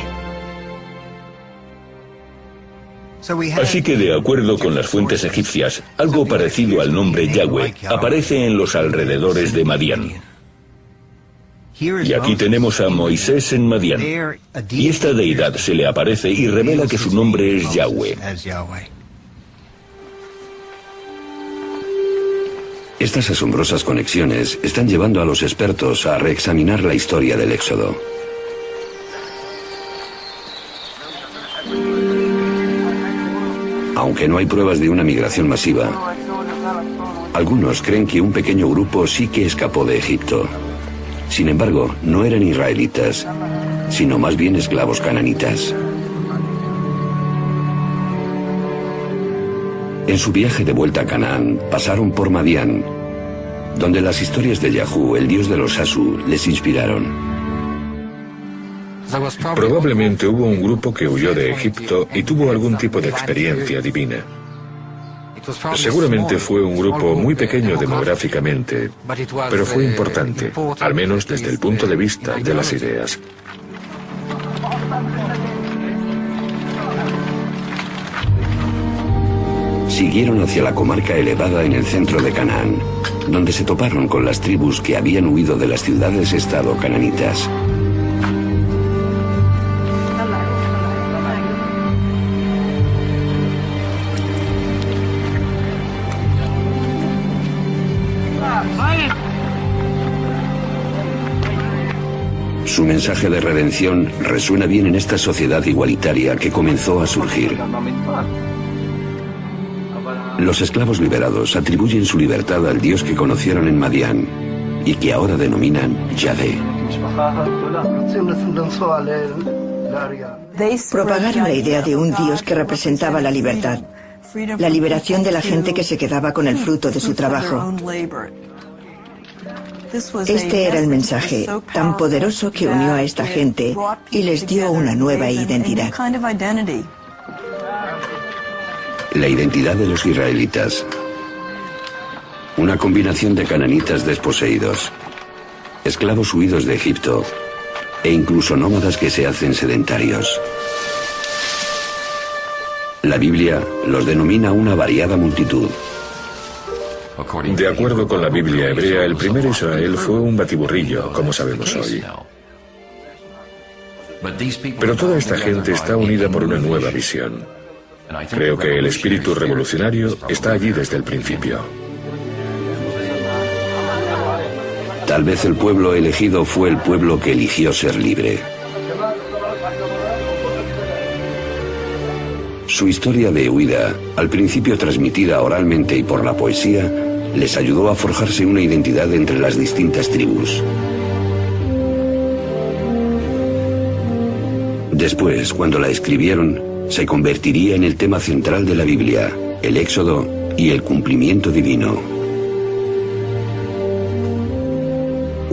Speaker 6: Así que, de acuerdo con las fuentes egipcias, algo parecido al nombre Yahweh aparece en los alrededores de Madián. Y aquí tenemos a Moisés en Madián. Y esta deidad se le aparece y revela que su nombre es Yahweh.
Speaker 1: Estas asombrosas conexiones están llevando a los expertos a reexaminar la historia del Éxodo. Aunque no hay pruebas de una migración masiva, algunos creen que un pequeño grupo sí que escapó de Egipto. Sin embargo, no eran israelitas, sino más bien esclavos cananitas. En su viaje de vuelta a Canaán, pasaron por Madián, donde las historias de Yahu, el dios de los Shasu, les inspiraron.
Speaker 3: Probablemente hubo un grupo que huyó de Egipto y tuvo algún tipo de experiencia divina. Seguramente fue un grupo muy pequeño demográficamente, pero fue importante, al menos desde el punto de vista de las ideas.
Speaker 1: Siguieron hacia la comarca elevada en el centro de Canaán, donde se toparon con las tribus que habían huido de las ciudades-estado cananitas. Su mensaje de redención resuena bien en esta sociedad igualitaria que comenzó a surgir. Los esclavos liberados atribuyen su libertad al Dios que conocieron en Madián y que ahora denominan Yahvé.
Speaker 7: Propagaron la idea de un Dios que representaba la libertad, la liberación de la gente que se quedaba con el fruto de su trabajo. Este era el mensaje tan poderoso que unió a esta gente y les dio una nueva identidad.
Speaker 1: La identidad de los israelitas. Una combinación de cananitas desposeídos, esclavos huidos de Egipto e incluso nómadas que se hacen sedentarios. La Biblia los denomina una variada multitud.
Speaker 3: De acuerdo con la Biblia hebrea, el primer Israel fue un batiburrillo, como sabemos hoy. Pero toda esta gente está unida por una nueva visión. Creo que el espíritu revolucionario está allí desde el principio.
Speaker 1: Tal vez el pueblo elegido fue el pueblo que eligió ser libre. Su historia de huida, al principio transmitida oralmente y por la poesía, les ayudó a forjarse una identidad entre las distintas tribus. Después, cuando la escribieron, se convertiría en el tema central de la Biblia, el Éxodo y el cumplimiento divino.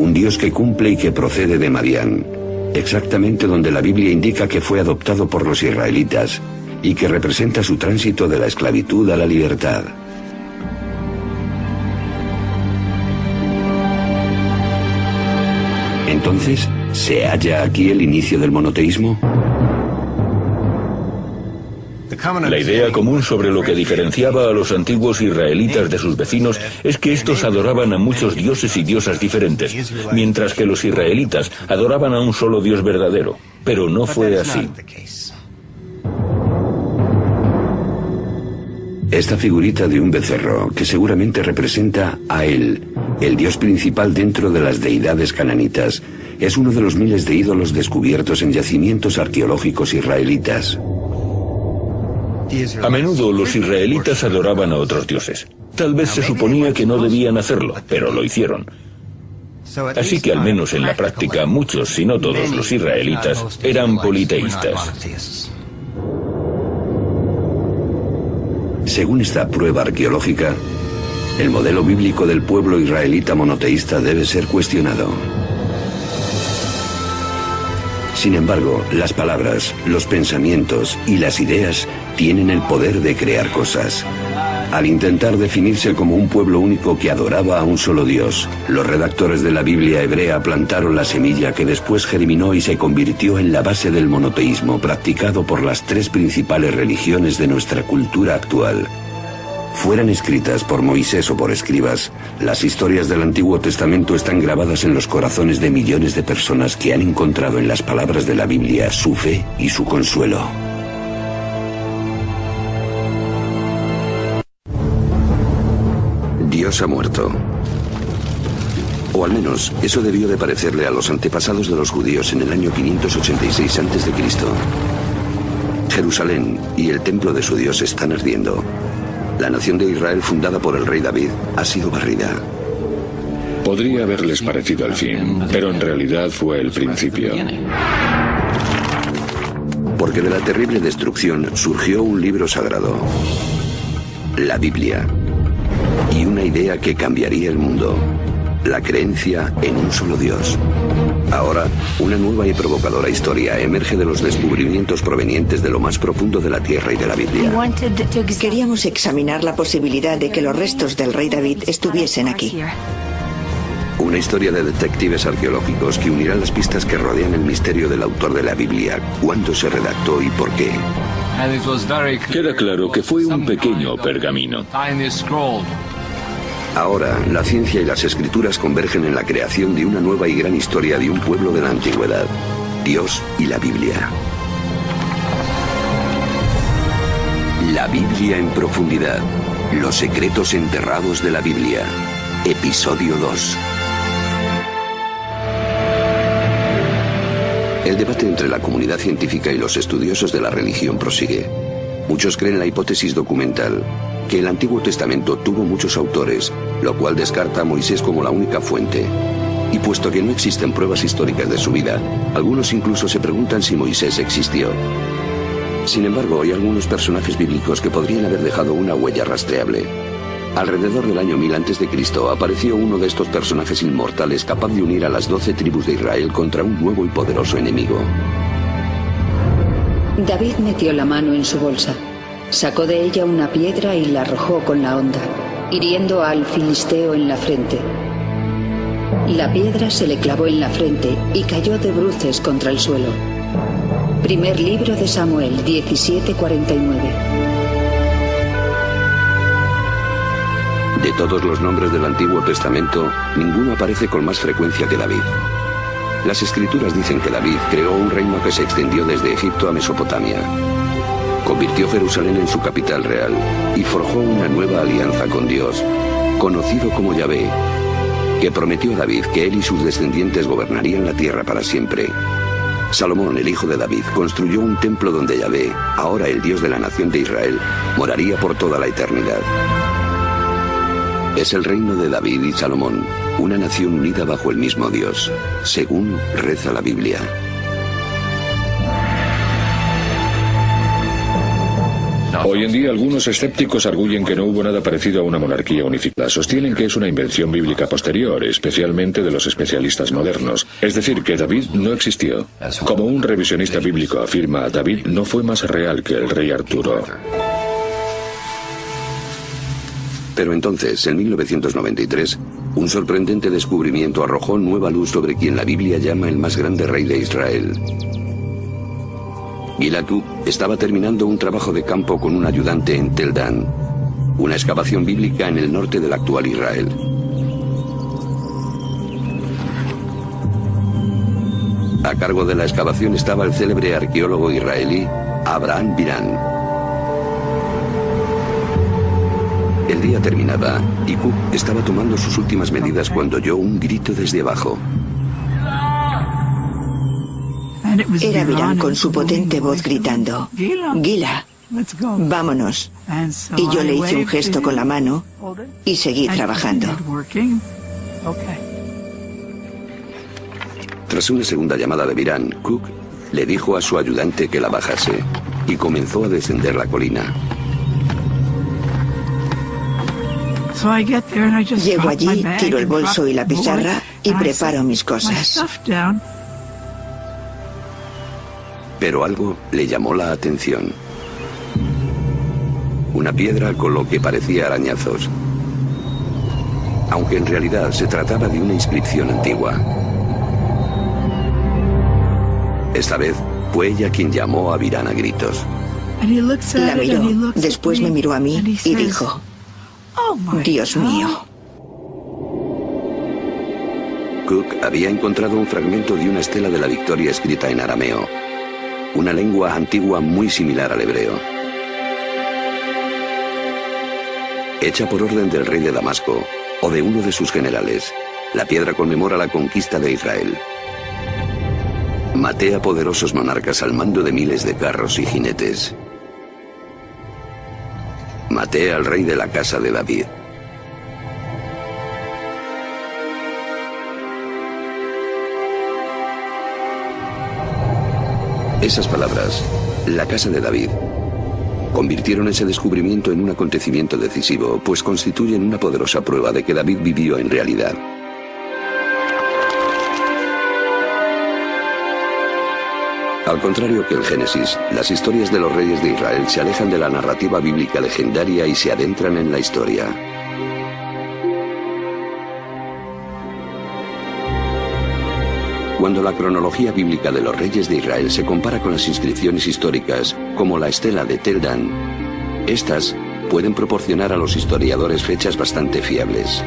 Speaker 1: Un Dios que cumple y que procede de Madián, exactamente donde la Biblia indica que fue adoptado por los israelitas y que representa su tránsito de la esclavitud a la libertad. Entonces, ¿se halla aquí el inicio del monoteísmo?
Speaker 6: La idea común sobre lo que diferenciaba a los antiguos israelitas de sus vecinos es que estos adoraban a muchos dioses y diosas diferentes, mientras que los israelitas adoraban a un solo Dios verdadero. Pero no fue así.
Speaker 1: Esta figurita de un becerro, que seguramente representa a él, el dios principal dentro de las deidades cananitas, es uno de los miles de ídolos descubiertos en yacimientos arqueológicos israelitas.
Speaker 6: A menudo los israelitas adoraban a otros dioses. Tal vez se suponía que no debían hacerlo, pero lo hicieron. Así que al menos en la práctica muchos, si no todos los israelitas, eran politeístas.
Speaker 1: Según esta prueba arqueológica, el modelo bíblico del pueblo israelita monoteísta debe ser cuestionado. Sin embargo, las palabras, los pensamientos y las ideas tienen el poder de crear cosas. Al intentar definirse como un pueblo único que adoraba a un solo Dios, los redactores de la Biblia hebrea plantaron la semilla que después germinó y se convirtió en la base del monoteísmo practicado por las tres principales religiones de nuestra cultura actual. Fueran escritas por Moisés o por escribas, las historias del Antiguo Testamento están grabadas en los corazones de millones de personas que han encontrado en las palabras de la Biblia su fe y su consuelo. Dios ha muerto. O al menos, eso debió de parecerle a los antepasados de los judíos en el año 586 a.C. Jerusalén y el templo de su Dios están ardiendo. La nación de Israel fundada por el rey David ha sido barrida.
Speaker 3: Podría haberles parecido el fin, pero en realidad fue el principio.
Speaker 1: Porque de la terrible destrucción surgió un libro sagrado, la Biblia, y una idea que cambiaría el mundo, la creencia en un solo Dios. Ahora, una nueva y provocadora historia emerge de los descubrimientos provenientes de lo más profundo de la tierra y de la Biblia.
Speaker 7: Queríamos examinar la posibilidad de que los restos del rey David estuviesen aquí.
Speaker 1: Una historia de detectives arqueológicos que unirá las pistas que rodean el misterio del autor de la Biblia, cuándo se redactó y por qué.
Speaker 6: Queda claro que fue un pequeño pergamino.
Speaker 1: Ahora, la ciencia y las escrituras convergen en la creación de una nueva y gran historia de un pueblo de la antigüedad, Dios y la Biblia. La Biblia en profundidad. Los secretos enterrados de la Biblia. Episodio 2. El debate entre la comunidad científica y los estudiosos de la religión prosigue. Muchos creen la hipótesis documental, que el Antiguo Testamento tuvo muchos autores, lo cual descarta a Moisés como la única fuente. Y puesto que no existen pruebas históricas de su vida, algunos incluso se preguntan si Moisés existió. Sin embargo, hay algunos personajes bíblicos que podrían haber dejado una huella rastreable. Alrededor del año 1000 a.C. apareció uno de estos personajes inmortales capaz de unir a las 12 tribus de Israel contra un nuevo y poderoso enemigo.
Speaker 8: David metió la mano en su bolsa. Sacó de ella una piedra y la arrojó con la honda, hiriendo al filisteo en la frente. La piedra se le clavó en la frente y cayó de bruces contra el suelo. Primer libro de Samuel, 17:49.
Speaker 1: De todos los nombres del Antiguo Testamento, ninguno aparece con más frecuencia que David. Las escrituras dicen que David creó un reino que se extendió desde Egipto a Mesopotamia. Convirtió Jerusalén en su capital real y forjó una nueva alianza con Dios, conocido como Yahvé, que prometió a David que él y sus descendientes gobernarían la tierra para siempre. Salomón, el hijo de David, construyó un templo donde Yahvé, ahora el Dios de la nación de Israel, moraría por toda la eternidad. Es el reino de David y Salomón, una nación unida bajo el mismo Dios, según reza la Biblia.
Speaker 3: Hoy en día algunos escépticos arguyen que no hubo nada parecido a una monarquía unificada. Sostienen que es una invención bíblica posterior, especialmente de los especialistas modernos. Es decir, que David no existió. Como un revisionista bíblico afirma, David no fue más real que el rey Arturo.
Speaker 1: Pero entonces, en 1993, un sorprendente descubrimiento arrojó nueva luz sobre quien la Biblia llama el más grande rey de Israel. Gila Cook estaba terminando un trabajo de campo con un ayudante en Tel Dan, una excavación bíblica en el norte del actual Israel. A cargo de la excavación estaba el célebre arqueólogo israelí Abraham Biran. El día terminaba y Cook estaba tomando sus últimas medidas cuando oyó un grito desde abajo.
Speaker 7: Era Biran con su potente voz gritando: «Gila, vámonos». Y yo le hice un gesto con la mano y seguí trabajando.
Speaker 1: Tras una segunda llamada de Biran, Cook le dijo a su ayudante que la bajase y comenzó a descender la colina.
Speaker 7: Llego allí, tiro el bolso y la pizarra y preparo mis cosas.
Speaker 1: Pero algo le llamó la atención. Una piedra con lo que parecía arañazos. Aunque en realidad se trataba de una inscripción antigua. Esta vez fue ella quien llamó a Biran a gritos.
Speaker 7: La miró, después me miró a mí y dijo: «Dios mío».
Speaker 1: Cook había encontrado un fragmento de una estela de la Victoria escrita en arameo, una lengua antigua muy similar al hebreo. Hecha por orden del rey de Damasco o de uno de sus generales, la piedra conmemora la conquista de Israel. Maté a poderosos monarcas al mando de miles de carros y jinetes. Maté al rey de la casa de David. Esas palabras, la casa de David, convirtieron ese descubrimiento en un acontecimiento decisivo, pues constituyen una poderosa prueba de que David vivió en realidad. Al contrario que el Génesis, las historias de los reyes de Israel se alejan de la narrativa bíblica legendaria y se adentran en la historia. Cuando la cronología bíblica de los reyes de Israel se compara con las inscripciones históricas, como la estela de Tel Dan, estas pueden proporcionar a los historiadores fechas bastante fiables.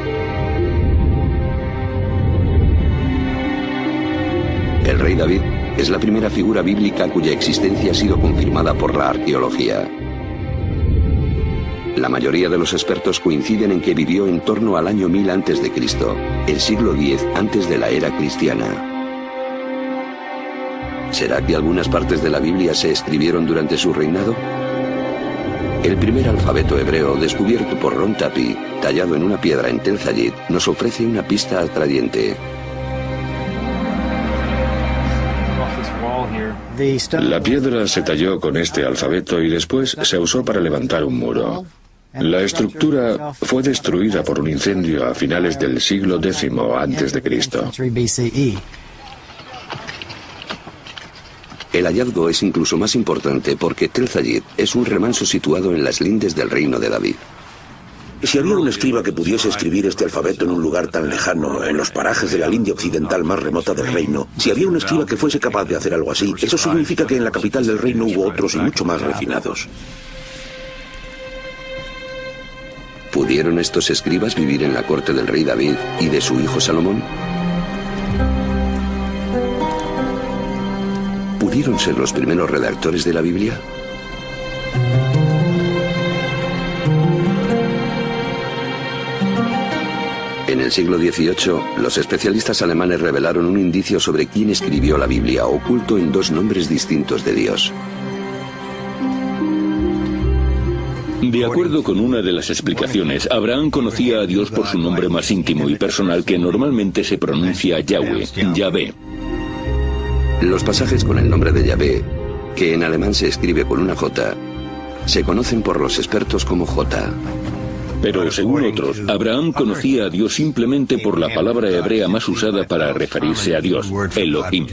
Speaker 1: El rey David es la primera figura bíblica cuya existencia ha sido confirmada por la arqueología. La mayoría de los expertos coinciden en que vivió en torno al año 1000 a.C., el siglo X antes de la era cristiana. ¿Será que algunas partes de la Biblia se escribieron durante su reinado? El primer alfabeto hebreo descubierto por Ron Tapi, tallado en una piedra en Tel Zayid, nos ofrece una pista atrayente.
Speaker 3: La piedra se talló con este alfabeto y después se usó para levantar un muro. La estructura fue destruida por un incendio a finales del siglo X a.C.
Speaker 1: El hallazgo es incluso más importante porque Tel Zayid es un remanso situado en las lindes del reino de David.
Speaker 4: Si había un escriba que pudiese escribir este alfabeto en un lugar tan lejano, en los parajes de la linde occidental más remota del reino, si había un escriba que fuese capaz de hacer algo así, eso significa que en la capital del reino hubo otros y mucho más refinados.
Speaker 1: ¿Pudieron estos escribas vivir en la corte del rey David y de su hijo Salomón? ¿Pudieron ser los primeros redactores de la Biblia? En el siglo XVIII, los especialistas alemanes revelaron un indicio sobre quién escribió la Biblia, oculto en dos nombres distintos de Dios.
Speaker 6: De acuerdo con una de las explicaciones, Abraham conocía a Dios por su nombre más íntimo y personal, que normalmente se pronuncia Yahweh, Yahvé.
Speaker 1: Los pasajes con el nombre de Yahvé, que en alemán se escribe con una J, se conocen por los expertos como J.
Speaker 6: Pero según otros, Abraham conocía a Dios simplemente por la palabra hebrea más usada para referirse a Dios, Elohim.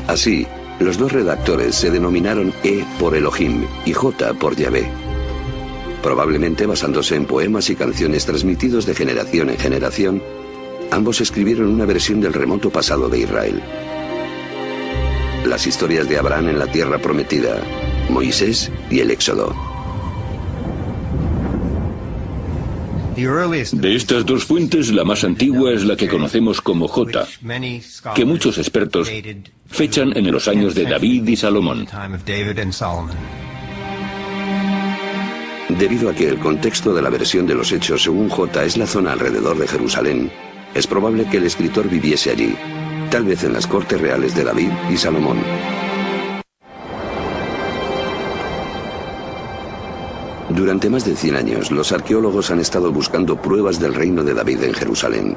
Speaker 1: Así, los dos redactores se denominaron E por Elohim y J por Yahvé, probablemente basándose en poemas y canciones transmitidos de generación en generación. Ambos escribieron una versión del remoto pasado de Israel. Las historias de Abraham en la tierra prometida, Moisés y el Éxodo.
Speaker 6: De estas dos fuentes, la más antigua es la que conocemos como J, que muchos expertos fechan en los años de David y Salomón.
Speaker 1: Debido a que el contexto de la versión de los Hechos según J es la zona alrededor de Jerusalén, es probable que el escritor viviese allí, tal vez en las cortes reales de David y Salomón. Durante más de 100 años, los arqueólogos han estado buscando pruebas del reino de David en Jerusalén.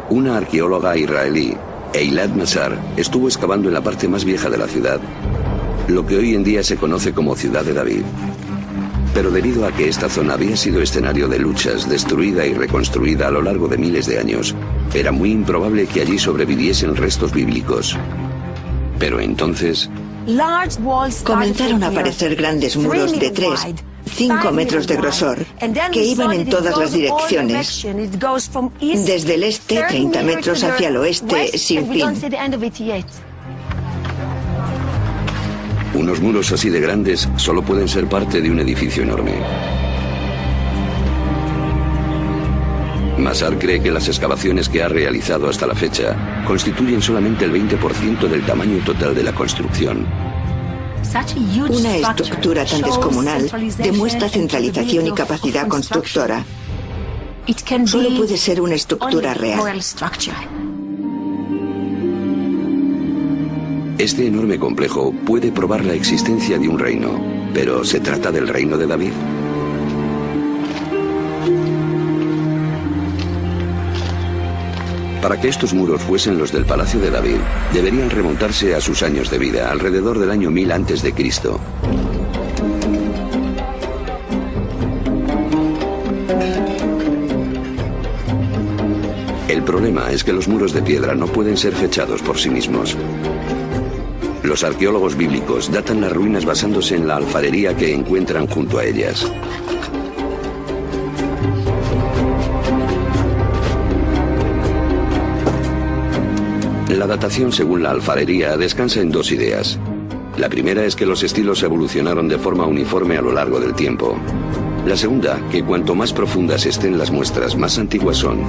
Speaker 1: Una arqueóloga israelí, Eilat Mazar, estuvo excavando en la parte más vieja de la ciudad, lo que hoy en día se conoce como Ciudad de David. Pero debido a que esta zona había sido escenario de luchas, destruida y reconstruida a lo largo de miles de años, era muy improbable que allí sobreviviesen restos bíblicos. Pero entonces
Speaker 7: comenzaron a aparecer grandes muros de 3-5 metros de grosor que iban en todas las direcciones, desde el este 30 metros hacia el oeste sin fin.
Speaker 1: Unos muros así de grandes solo pueden ser parte de un edificio enorme. Mazar cree que las excavaciones que ha realizado hasta la fecha constituyen solamente el 20% del tamaño total de la construcción.
Speaker 7: Una estructura tan descomunal demuestra centralización y capacidad constructora. Solo puede ser una estructura real.
Speaker 1: Este enorme complejo puede probar la existencia de un reino, pero ¿se trata del reino de David? Para que estos muros fuesen los del Palacio de David, deberían remontarse a sus años de vida, alrededor del año 1000 a.C. El problema es que los muros de piedra no pueden ser fechados por sí mismos. Los arqueólogos bíblicos datan las ruinas basándose en la alfarería que encuentran junto a ellas. La datación según la alfarería descansa en dos ideas. La primera es que los estilos evolucionaron de forma uniforme a lo largo del tiempo. La segunda, que cuanto más profundas estén las muestras, más antiguas son.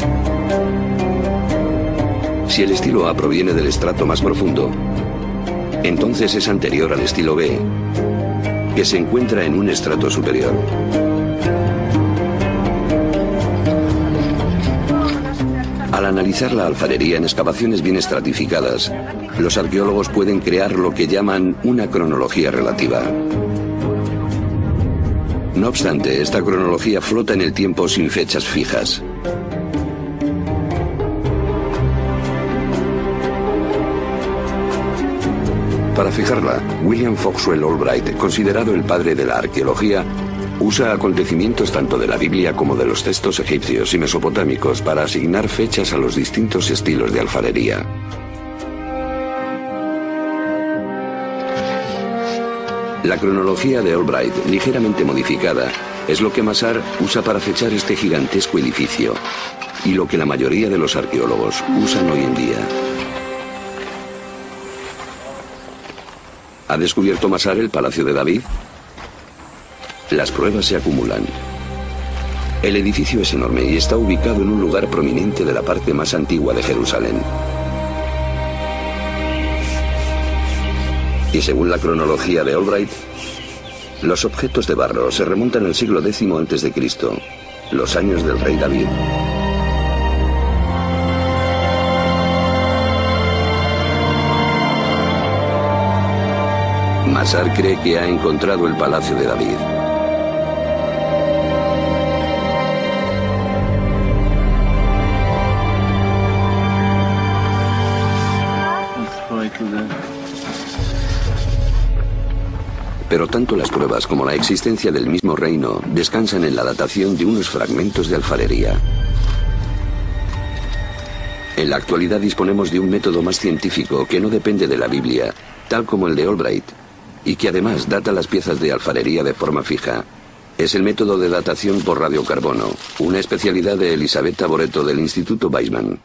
Speaker 1: Si el estilo A proviene del estrato más profundo, entonces es anterior al estilo B, que se encuentra en un estrato superior. Al analizar la alfarería en excavaciones bien estratificadas, los arqueólogos pueden crear lo que llaman una cronología relativa. No obstante, esta cronología flota en el tiempo sin fechas fijas. Para fijarla, William Foxwell Albright, considerado el padre de la arqueología, usa acontecimientos tanto de la Biblia como de los textos egipcios y mesopotámicos para asignar fechas a los distintos estilos de alfarería. La cronología de Albright, ligeramente modificada, es lo que Mazar usa para fechar este gigantesco edificio, y lo que la mayoría de los arqueólogos usan hoy en día. ¿Ha descubierto Mazar el Palacio de David? Las pruebas se acumulan. El edificio es enorme y está ubicado en un lugar prominente de la parte más antigua de Jerusalén. Y según la cronología de Albright, Los objetos de barro se remontan al siglo X a.C., los años del rey David. Masar cree que ha encontrado el palacio de David. Pero tanto las pruebas como la existencia del mismo reino descansan en la datación de unos fragmentos de alfarería. En la actualidad disponemos de un método más científico que no depende de la Biblia, tal como el de Albright, y que además data las piezas de alfarería de forma fija. Es el método de datación por radiocarbono, una especialidad de Elisabetta Boretto del Instituto Weizmann.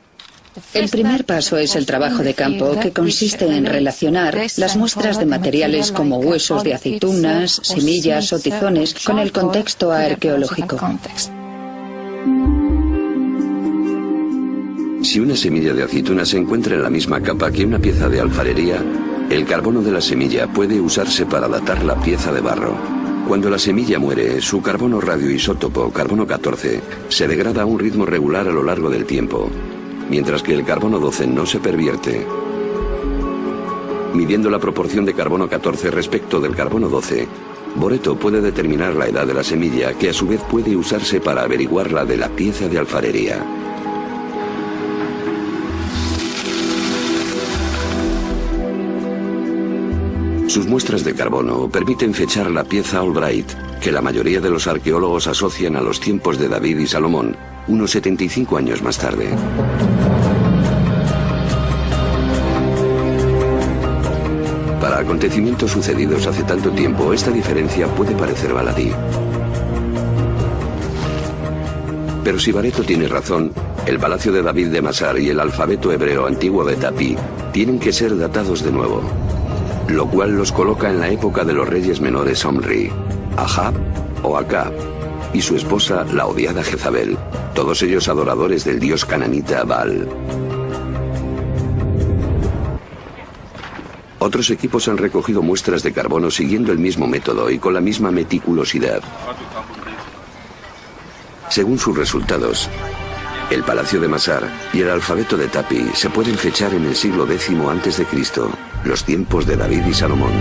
Speaker 8: El primer paso es el trabajo de campo, que consiste en relacionar las muestras de materiales como huesos de aceitunas, semillas o tizones con el contexto arqueológico.
Speaker 1: Si una semilla de aceituna se encuentra en la misma capa que una pieza de alfarería, el carbono de la semilla puede usarse para datar la pieza de barro. Cuando la semilla muere, su carbono radioisótopo, carbono 14, se degrada a un ritmo regular a lo largo del tiempo, mientras que el carbono 12 no se pervierte. Midiendo la proporción de carbono 14 respecto del carbono 12, Boretto puede determinar la edad de la semilla, que a su vez puede usarse para averiguar la de la pieza de alfarería. Sus muestras de carbono permiten fechar la pieza Albright, que la mayoría de los arqueólogos asocian a los tiempos de David y Salomón, unos 75 años más tarde. Para acontecimientos sucedidos hace tanto tiempo, esta diferencia puede parecer baladí. Pero si Boretto tiene razón, el palacio de David de Masar y el alfabeto hebreo antiguo de Tapi tienen que ser datados de nuevo, lo cual los coloca en la época de los reyes menores Omri, Ahab o Acab, y su esposa, la odiada Jezabel, todos ellos adoradores del dios cananita Baal. Otros equipos han recogido muestras de carbono siguiendo el mismo método y con la misma meticulosidad. Según sus resultados, el palacio de Masar y el alfabeto de Tapi se pueden fechar en el siglo X a.C., los tiempos de David y Salomón.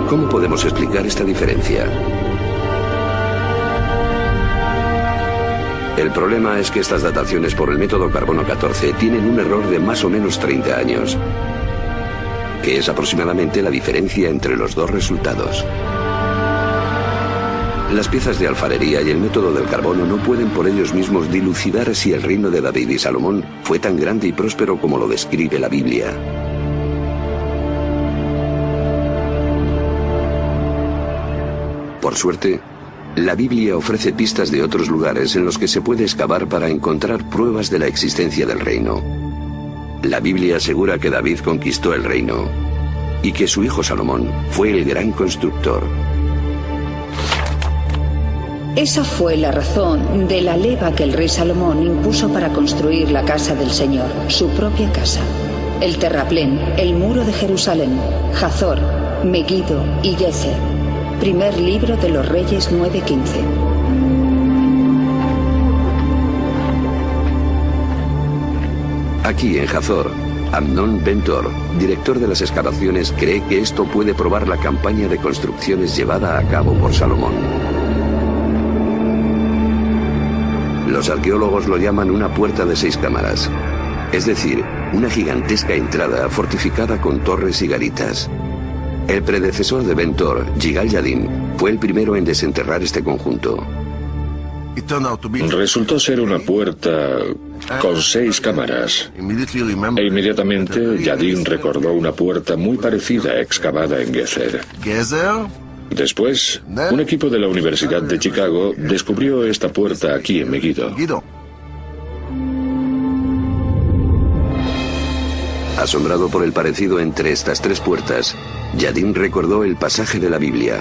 Speaker 1: ¿Cómo podemos explicar esta diferencia? El problema es que estas dataciones por el método carbono 14 tienen un error de más o menos 30 años, que es aproximadamente la diferencia entre los dos resultados. Las piezas de alfarería y el método del carbono no pueden por ellos mismos dilucidar si el reino de David y Salomón fue tan grande y próspero como lo describe la Biblia. Por suerte, la Biblia ofrece pistas de otros lugares en los que se puede excavar para encontrar pruebas de la existencia del reino. La Biblia asegura que David conquistó el reino y que su hijo Salomón fue el gran constructor.
Speaker 8: Esa fue la razón de la leva que el rey Salomón impuso para construir la casa del Señor, su propia casa. El terraplén, el muro de Jerusalén, Hazor, Megiddo y Gezer. Primer libro de los Reyes 9:15.
Speaker 1: Aquí en Hazor, Amnon Ben-Tor, director de las excavaciones, cree que esto puede probar la campaña de construcciones llevada a cabo por Salomón. Los arqueólogos lo llaman una puerta de 6 cámaras, es decir, una gigantesca entrada fortificada con torres y garitas. El predecesor de Ben-Tor, Yigal Yadin, fue el primero en desenterrar este conjunto.
Speaker 3: Resultó ser una puerta con 6 cámaras. E inmediatamente Yadin recordó una puerta muy parecida excavada en Gezer. Después, un equipo de la Universidad de Chicago descubrió esta puerta aquí en Megiddo.
Speaker 1: Asombrado por el parecido entre estas 3 puertas, Yadin recordó el pasaje de la Biblia.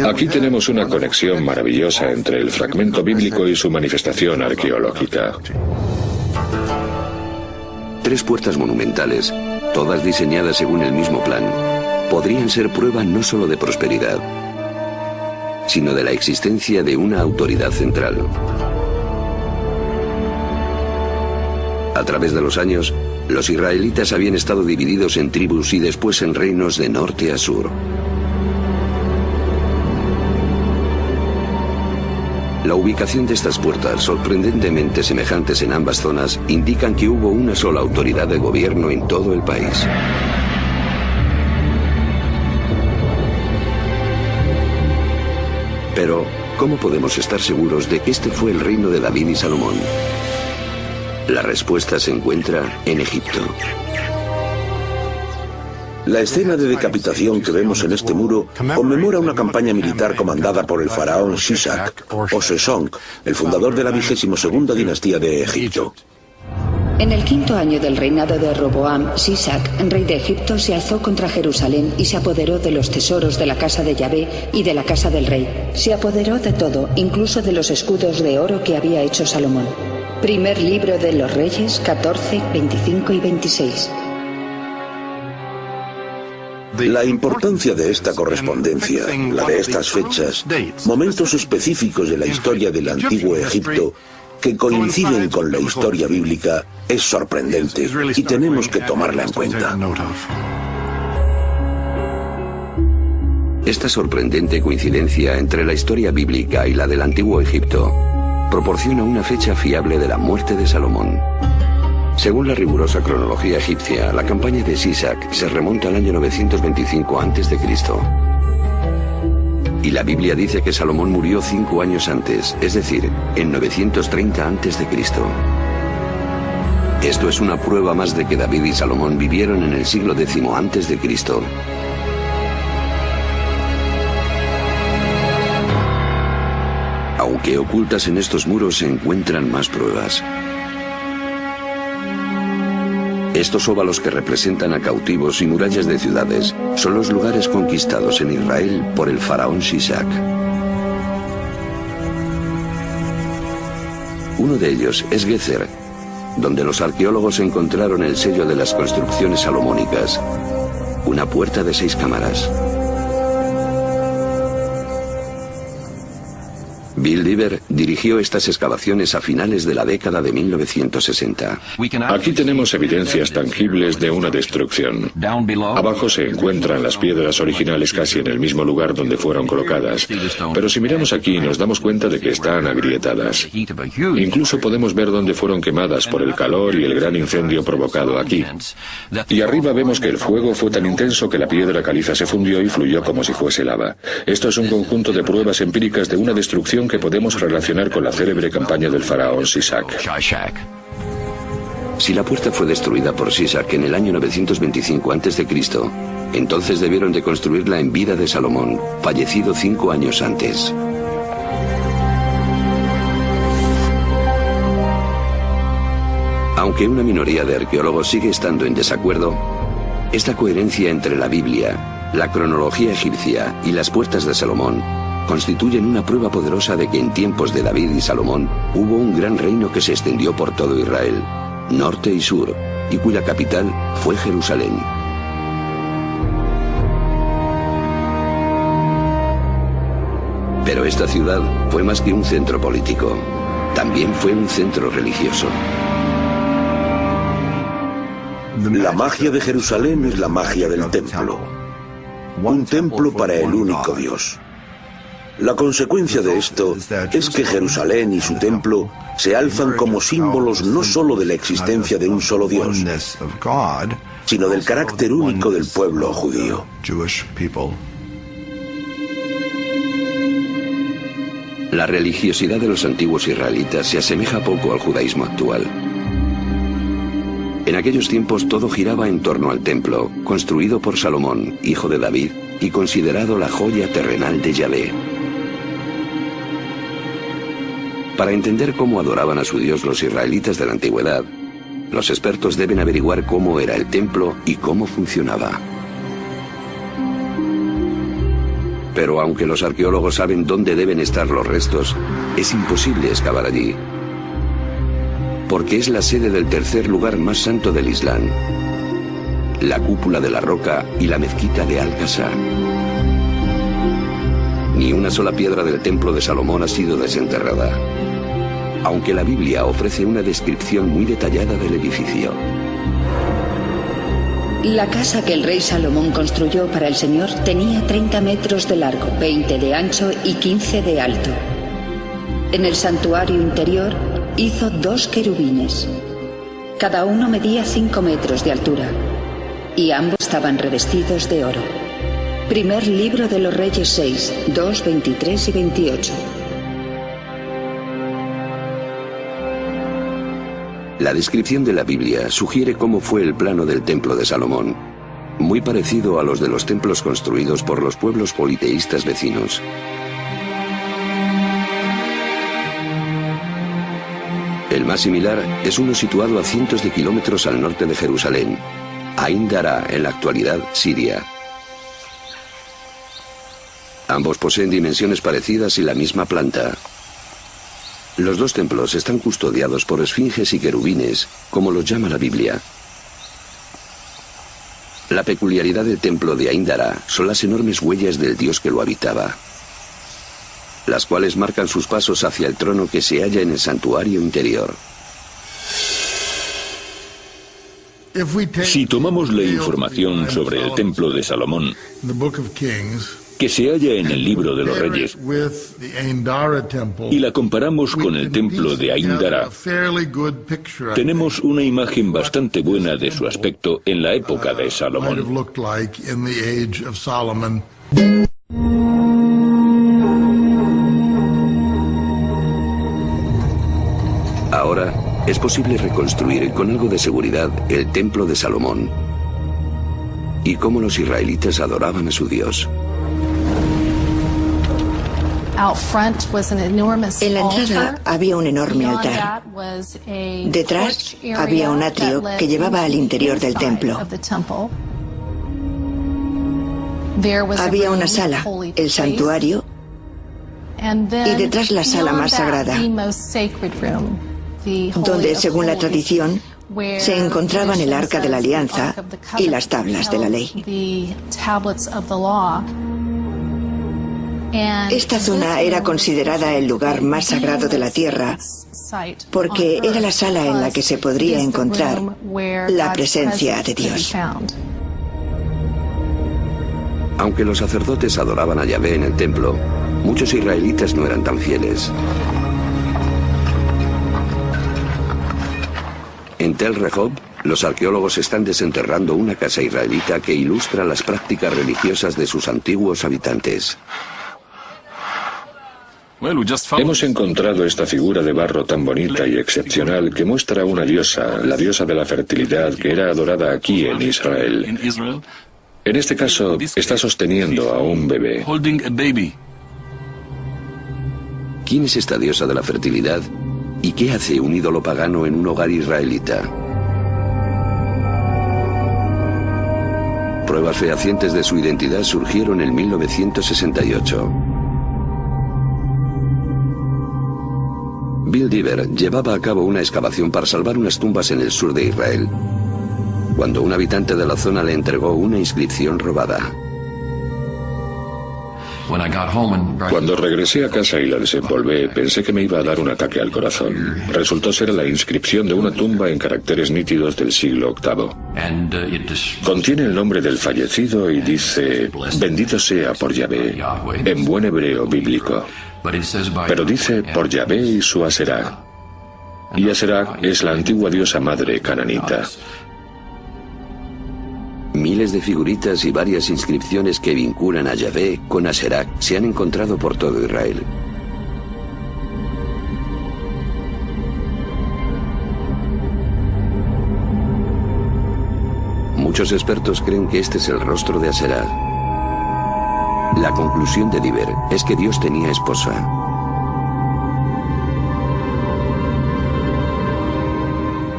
Speaker 3: Aquí tenemos una conexión maravillosa entre el fragmento bíblico y su manifestación arqueológica.
Speaker 1: 3 puertas monumentales, todas diseñadas según el mismo plan, podrían ser prueba no solo de prosperidad, sino de la existencia de una autoridad central. A través de los años, los israelitas habían estado divididos en tribus y después en reinos de norte a sur. La ubicación de estas puertas, sorprendentemente semejantes en ambas zonas, indican que hubo una sola autoridad de gobierno en todo el país. Pero, ¿cómo podemos estar seguros de que este fue el reino de David y Salomón? La respuesta se encuentra en Egipto.
Speaker 4: La escena de decapitación que vemos en este muro conmemora una campaña militar comandada por el faraón Sisac, o Sesonk, el fundador de la 22ª dinastía de Egipto.
Speaker 8: En el 5º año del reinado de Roboam, Sisac, rey de Egipto, se alzó contra Jerusalén y se apoderó de los tesoros de la casa de Yahvé y de la casa del rey. Se apoderó de todo, incluso de los escudos de oro que había hecho Salomón. Primer libro de los Reyes, 14, 25 y 26.
Speaker 4: La importancia de esta correspondencia, la de estas fechas, momentos específicos de la historia del antiguo Egipto, que coinciden con la historia bíblica, es sorprendente y tenemos que tomarla en cuenta.
Speaker 1: Esta sorprendente coincidencia entre la historia bíblica y la del antiguo Egipto proporciona una fecha fiable de la muerte de Salomón. Según la rigurosa cronología egipcia, la campaña de Sisac se remonta al año 925 a.C. Y la Biblia dice que Salomón murió 5 años antes, es decir, en 930 a.C. Esto es una prueba más de que David y Salomón vivieron en el siglo X a.C. Aunque ocultas en estos muros se encuentran más pruebas. Estos óvalos que representan a cautivos y murallas de ciudades son los lugares conquistados en Israel por el faraón Sisac. Uno de ellos es Gezer, donde los arqueólogos encontraron el sello de las construcciones salomónicas, una puerta de 6 cámaras. Bill Dever dirigió estas excavaciones a finales de la década de 1960.
Speaker 3: Aquí tenemos evidencias tangibles de una destrucción. Abajo se encuentran las piedras originales casi en el mismo lugar donde fueron colocadas, pero si miramos aquí nos damos cuenta de que están agrietadas. Incluso podemos ver dónde fueron quemadas por el calor y el gran incendio provocado aquí. Y arriba vemos que el fuego fue tan intenso que la piedra caliza se fundió y fluyó como si fuese lava. Esto es un conjunto de pruebas empíricas de una destrucción que podemos relacionar con la célebre campaña del faraón Sisac.
Speaker 1: Si la puerta fue destruida por Sisac en el año 925 a.C., entonces debieron de construirla en vida de Salomón, fallecido 5 años antes. Aunque una minoría de arqueólogos sigue estando en desacuerdo, esta coherencia entre la Biblia, la cronología egipcia y las puertas de Salomón constituyen una prueba poderosa de que en tiempos de David y Salomón hubo un gran reino que se extendió por todo Israel, norte y sur, y cuya capital fue Jerusalén. Pero esta ciudad fue más que un centro político, también fue un centro religioso.
Speaker 4: La magia de Jerusalén es la magia del templo. Un templo para el único Dios. La consecuencia de esto es que Jerusalén y su templo se alzan como símbolos no solo de la existencia de un solo Dios, sino del carácter único del pueblo judío.
Speaker 1: La religiosidad de los antiguos israelitas se asemeja poco al judaísmo actual. En aquellos tiempos todo giraba en torno al templo, construido por Salomón, hijo de David, y considerado la joya terrenal de Yahvé. Para entender cómo adoraban a su Dios los israelitas de la antigüedad, los expertos deben averiguar cómo era el templo y cómo funcionaba. Pero aunque los arqueólogos saben dónde deben estar los restos, es imposible excavar allí. porque es la sede del tercer lugar más santo del Islam, la cúpula de la roca y la mezquita de Al-Aqsa. Ni una sola piedra del templo de Salomón ha sido desenterrada, aunque la Biblia ofrece una descripción muy detallada del edificio.
Speaker 8: La casa que el rey Salomón construyó para el Señor tenía 30 metros de largo, 20 de ancho y 15 de alto. En el santuario interior hizo 2 querubines. Cada uno medía 5 metros de altura y ambos estaban revestidos de oro. Primer libro de los Reyes 6, 2, 23 y 28.
Speaker 1: La descripción de la Biblia sugiere cómo fue el plano del templo de Salomón, muy parecido a los de los templos construidos por los pueblos politeístas vecinos. El más similar es uno situado a cientos de kilómetros al norte de Jerusalén, Ain Dara, en la actualidad Siria. Ambos poseen dimensiones parecidas y la misma planta. Los dos templos están custodiados por esfinges y querubines, como los llama la Biblia. La peculiaridad del templo de Ain Dara son las enormes huellas del dios que lo habitaba, las cuales marcan sus pasos hacia el trono que se halla en el santuario interior.
Speaker 6: Si tomamos la información sobre el templo de Salomón, que se halla en el libro de los Reyes, y la comparamos con el templo de Ain Dara, tenemos una imagen bastante buena de su aspecto en la época de Salomón.
Speaker 1: Ahora es posible reconstruir con algo de seguridad el templo de Salomón y cómo los israelitas adoraban a su Dios.
Speaker 7: En la entrada había un enorme altar. Detrás había un atrio que llevaba al interior del templo. Había una sala, el santuario, y detrás la sala más sagrada, donde, según la tradición, se encontraban el Arca de la Alianza y las tablas de la ley. Esta zona era considerada el lugar más sagrado de la tierra porque era la sala en la que se podría encontrar la presencia de Dios.
Speaker 1: Aunque los sacerdotes adoraban a Yahvé en el templo, muchos israelitas no eran tan fieles. En Tel Rehob, los arqueólogos están desenterrando una casa israelita que ilustra las prácticas religiosas de sus antiguos habitantes.
Speaker 3: Hemos encontrado esta figura de barro tan bonita y excepcional que muestra una diosa, la diosa de la fertilidad, que era adorada aquí en Israel. En este caso, está sosteniendo a un bebé.
Speaker 1: ¿Quién es esta diosa de la fertilidad? ¿Y qué hace un ídolo pagano en un hogar israelita? Pruebas fehacientes de su identidad surgieron en 1968. Bill Diver llevaba a cabo una excavación para salvar unas tumbas en el sur de Israel, cuando un habitante de la zona le entregó una inscripción robada.
Speaker 3: Cuando regresé a casa y la desempolvé, pensé que me iba a dar un ataque al corazón. Resultó ser la inscripción de una tumba en caracteres nítidos del siglo VIII. Contiene el nombre del fallecido y dice: bendito sea por Yahvé, en buen hebreo bíblico. Pero dice por Yahvé y su Aserá. Y Aserá es la antigua diosa madre cananita.
Speaker 1: Miles de figuritas y varias inscripciones que vinculan a Yahvé con Aserá se han encontrado por todo Israel. Muchos expertos creen que este es el rostro de Aserá. La conclusión de Diver es que Dios tenía esposa.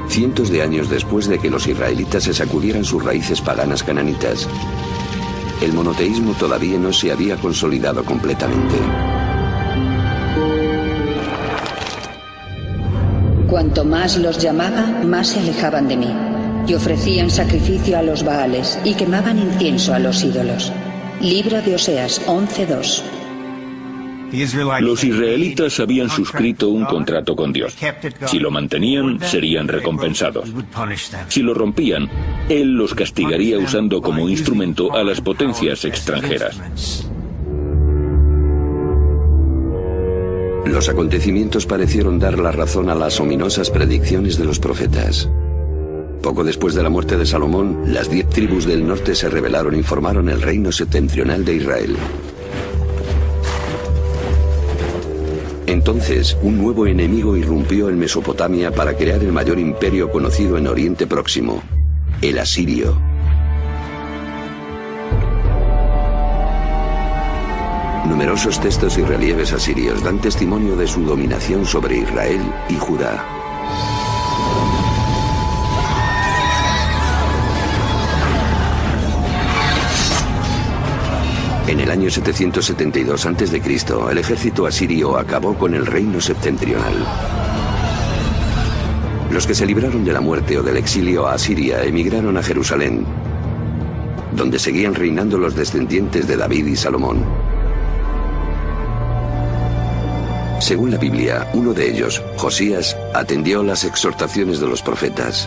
Speaker 1: Cientos de años después de que los israelitas se sacudieran sus raíces paganas cananitas, el monoteísmo todavía no se había consolidado completamente.
Speaker 8: Cuanto más los llamaba, más se alejaban de mí, y ofrecían sacrificio a los Baales y quemaban incienso a los ídolos. Libro de Oseas 11:2.
Speaker 6: Los israelitas habían suscrito un contrato con Dios. Si lo mantenían, serían recompensados. Si lo rompían, Él los castigaría usando como instrumento a las potencias extranjeras.
Speaker 1: Los acontecimientos parecieron dar la razón a las ominosas predicciones de los profetas. Poco después de la muerte de Salomón, las 10 tribus del norte se rebelaron y formaron el reino septentrional de Israel. Entonces, un nuevo enemigo irrumpió en Mesopotamia para crear el mayor imperio conocido en Oriente Próximo, el asirio. Numerosos textos y relieves asirios dan testimonio de su dominación sobre Israel y Judá. En el año 772 a.C., el ejército asirio acabó con el reino septentrional. Los que se libraron de la muerte o del exilio a Asiria emigraron a Jerusalén, donde seguían reinando los descendientes de David y Salomón. Según la Biblia, uno de ellos, Josías, atendió las exhortaciones de los profetas.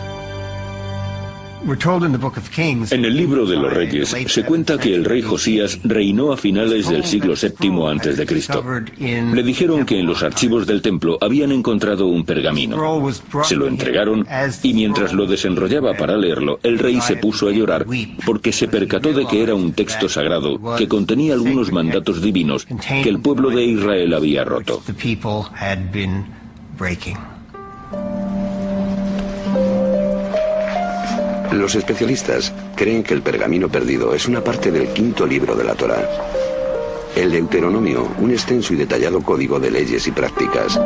Speaker 6: En el libro de los Reyes se cuenta que el rey Josías reinó a finales del siglo VII a.C. Le dijeron que en los archivos del templo habían encontrado un pergamino. Se lo entregaron y mientras lo desenrollaba para leerlo, el rey se puso a llorar porque se percató de que era un texto sagrado que contenía algunos mandatos divinos que el pueblo de Israel había roto.
Speaker 1: Los especialistas creen que el pergamino perdido es una parte del 5.º libro de la Torá. El Deuteronomio, un extenso y detallado código de leyes y prácticas.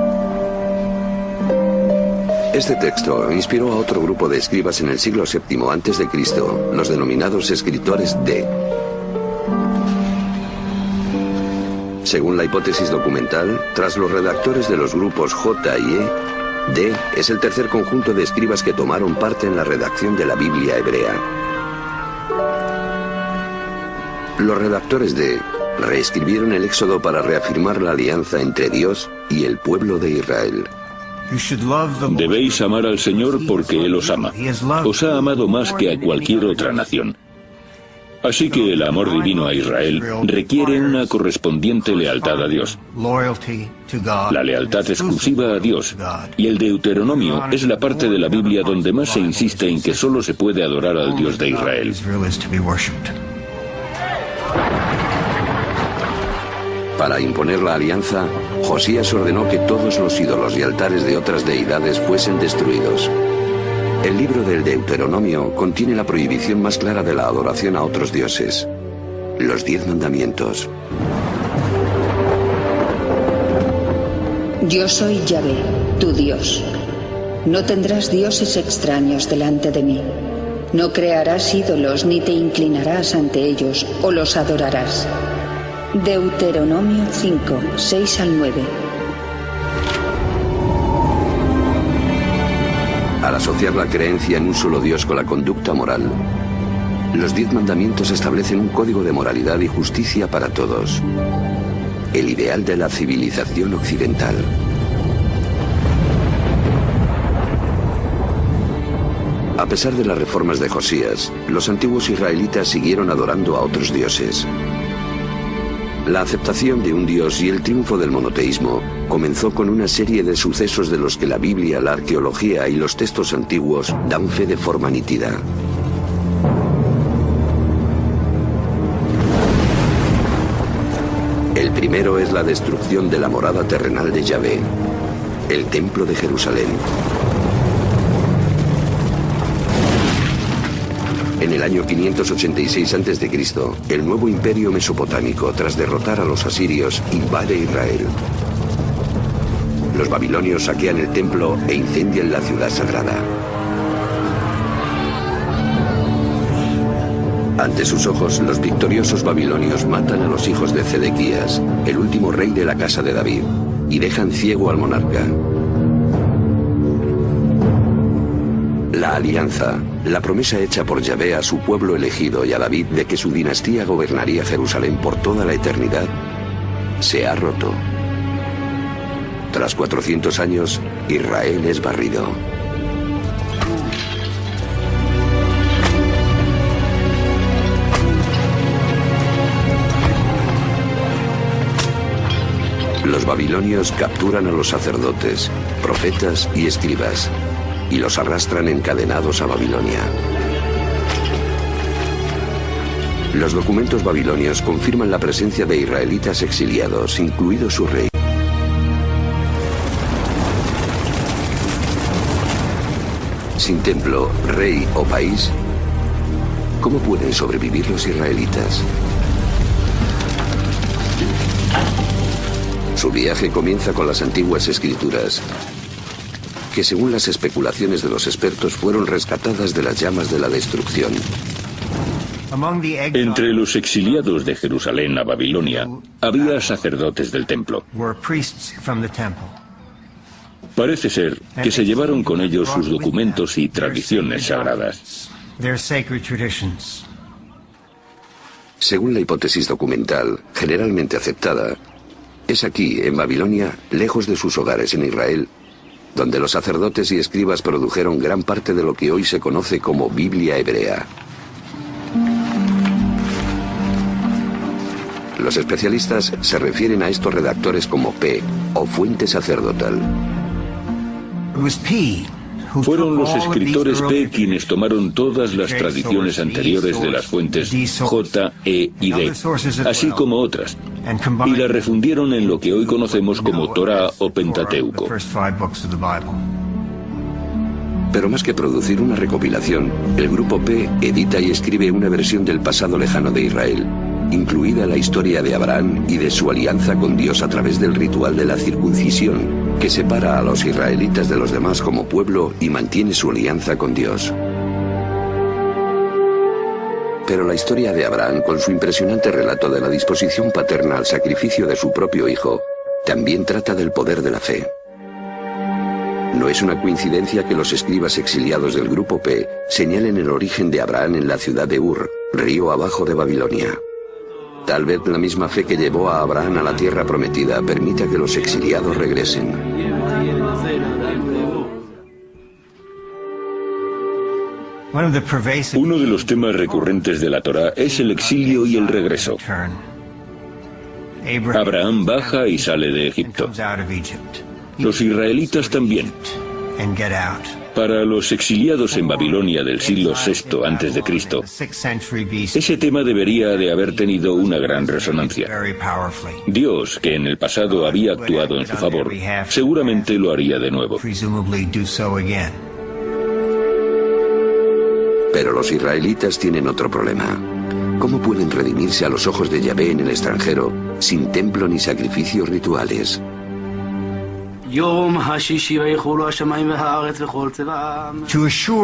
Speaker 1: Este texto inspiró a otro grupo de escribas en el siglo VII a.C., los denominados escritores D. Según la hipótesis documental, tras los redactores de los grupos J y E, D es el tercer conjunto de escribas que tomaron parte en la redacción de la Biblia hebrea. Los redactores D reescribieron el Éxodo para reafirmar la alianza entre Dios y el pueblo de Israel.
Speaker 6: Debéis amar al Señor porque Él os ama. Os ha amado más que a cualquier otra nación. Así que el amor divino a Israel requiere una correspondiente lealtad a Dios. La lealtad exclusiva a Dios. Y el Deuteronomio es la parte de la Biblia donde más se insiste en que solo se puede adorar al Dios de Israel.
Speaker 1: Para imponer la alianza, Josías ordenó que todos los ídolos y altares de otras deidades fuesen destruidos. El libro del Deuteronomio contiene la prohibición más clara de la adoración a otros dioses, los 10 mandamientos.
Speaker 8: Yo soy Yahvé, tu Dios. No tendrás dioses extraños delante de mí. No crearás ídolos ni te inclinarás ante ellos o los adorarás. Deuteronomio 5, 6 al 9.
Speaker 1: Al asociar la creencia en un solo Dios con la conducta moral, los 10 mandamientos establecen un código de moralidad y justicia para todos, el ideal de la civilización occidental. A pesar de las reformas de Josías, los antiguos israelitas siguieron adorando a otros dioses. La aceptación de un dios y el triunfo del monoteísmo comenzó con una serie de sucesos de los que la Biblia, la arqueología y los textos antiguos dan fe de forma nítida. El primero es la destrucción de la morada terrenal de Yahvé, el Templo de Jerusalén. En el año 586 a.C., el nuevo imperio mesopotámico, tras derrotar a los asirios, invade Israel. Los babilonios saquean el templo e incendian la ciudad sagrada. Ante sus ojos, los victoriosos babilonios matan a los hijos de Zedequías, el último rey de la casa de David, y dejan ciego al monarca. La alianza, la promesa hecha por Yahvé a su pueblo elegido y a David de que su dinastía gobernaría Jerusalén por toda la eternidad, se ha roto. Tras 400 años, Israel es barrido. Los babilonios capturan a los sacerdotes, profetas y escribas, y los arrastran encadenados a Babilonia. Los documentos babilonios confirman la presencia de israelitas exiliados, incluido su rey. Sin templo, rey o país, ¿cómo pueden sobrevivir los israelitas? Su viaje comienza con las antiguas escrituras, que según las especulaciones de los expertos fueron rescatadas de las llamas de la destrucción.
Speaker 6: Entre los exiliados de Jerusalén a Babilonia había sacerdotes del templo. Parece ser que se llevaron con ellos sus documentos y tradiciones sagradas.
Speaker 1: Según la hipótesis documental, generalmente aceptada, es aquí, en Babilonia, lejos de sus hogares en Israel, donde los sacerdotes y escribas produjeron gran parte de lo que hoy se conoce como Biblia hebrea. Los especialistas se refieren a estos redactores como P, o fuente sacerdotal.
Speaker 6: Fueron los escritores P quienes tomaron todas las tradiciones anteriores de las fuentes J, E y D, así como otras, y las refundieron en lo que hoy conocemos como Torá o Pentateuco.
Speaker 1: Pero más que producir una recopilación, el grupo P edita y escribe una versión del pasado lejano de Israel, incluida la historia de Abraham y de su alianza con Dios a través del ritual de la circuncisión, que separa a los israelitas de los demás como pueblo y mantiene su alianza con Dios. Pero la historia de Abraham, con su impresionante relato de la disposición paterna al sacrificio de su propio hijo, también trata del poder de la fe. No es una coincidencia que los escribas exiliados del grupo P señalen el origen de Abraham en la ciudad de Ur, río abajo de Babilonia. Tal vez la misma fe que llevó a Abraham a la tierra prometida permita que los exiliados regresen.
Speaker 6: Uno de los temas recurrentes de la Torá es el exilio y el regreso. Abraham baja y sale de Egipto. Los israelitas también. Para los exiliados en Babilonia del siglo VI a.C., ese tema debería de haber tenido una gran resonancia. Dios, que en el pasado había actuado en su favor, seguramente lo haría de nuevo.
Speaker 1: Pero los israelitas tienen otro problema. ¿Cómo pueden redimirse a los ojos de Yahvé en el extranjero, sin templo ni sacrificios rituales?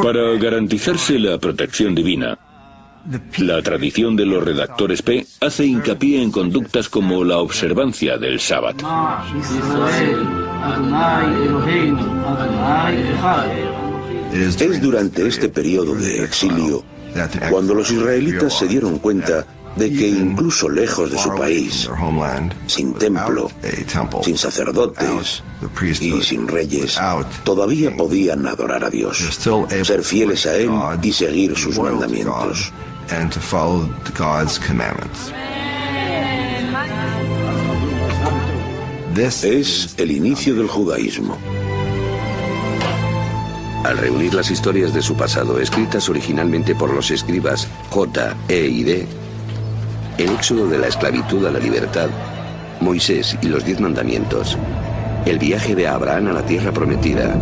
Speaker 6: Para garantizarse la protección divina, la tradición de los redactores P hace hincapié en conductas como la observancia del sábado.
Speaker 4: Es durante este periodo de exilio cuando los israelitas se dieron cuenta de que incluso lejos de su país, sin templo, sin sacerdotes y sin reyes, todavía podían adorar a Dios, ser fieles a Él y seguir sus mandamientos. Es el inicio del judaísmo.
Speaker 1: Al reunir las historias de su pasado, escritas originalmente por los escribas J, E y D, el éxodo de la esclavitud a la libertad, Moisés y los 10 mandamientos, el viaje de Abraham a la tierra prometida,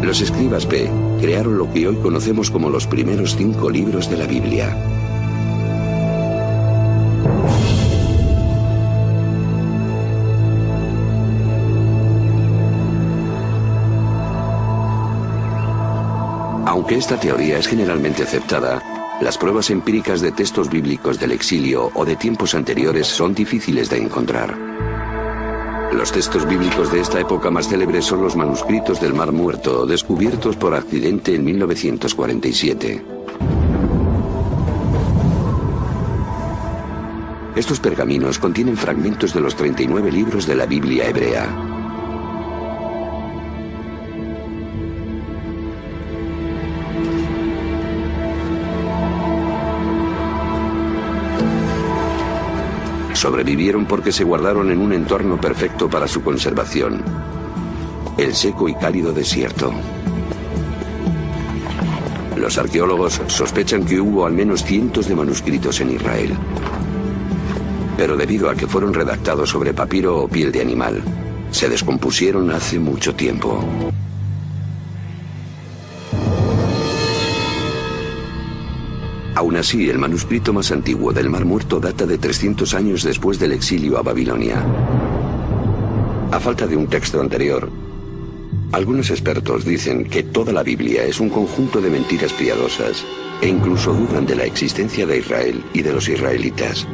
Speaker 1: los escribas P crearon lo que hoy conocemos como los primeros 5 libros de la Biblia. Aunque esta teoría es generalmente aceptada, las pruebas empíricas de textos bíblicos del exilio o de tiempos anteriores son difíciles de encontrar. Los textos bíblicos de esta época más célebres son los manuscritos del Mar Muerto, descubiertos por accidente en 1947. Estos pergaminos contienen fragmentos de los 39 libros de la Biblia hebrea. Sobrevivieron porque se guardaron en un entorno perfecto para su conservación: el seco y cálido desierto. Los arqueólogos sospechan que hubo al menos cientos de manuscritos en Israel. Pero debido a que fueron redactados sobre papiro o piel de animal, se descompusieron hace mucho tiempo. Aún así, el manuscrito más antiguo del Mar Muerto data de 300 años después del exilio a Babilonia. A falta de un texto anterior, algunos expertos dicen que toda la Biblia es un conjunto de mentiras piadosas e incluso dudan de la existencia de Israel y de los israelitas.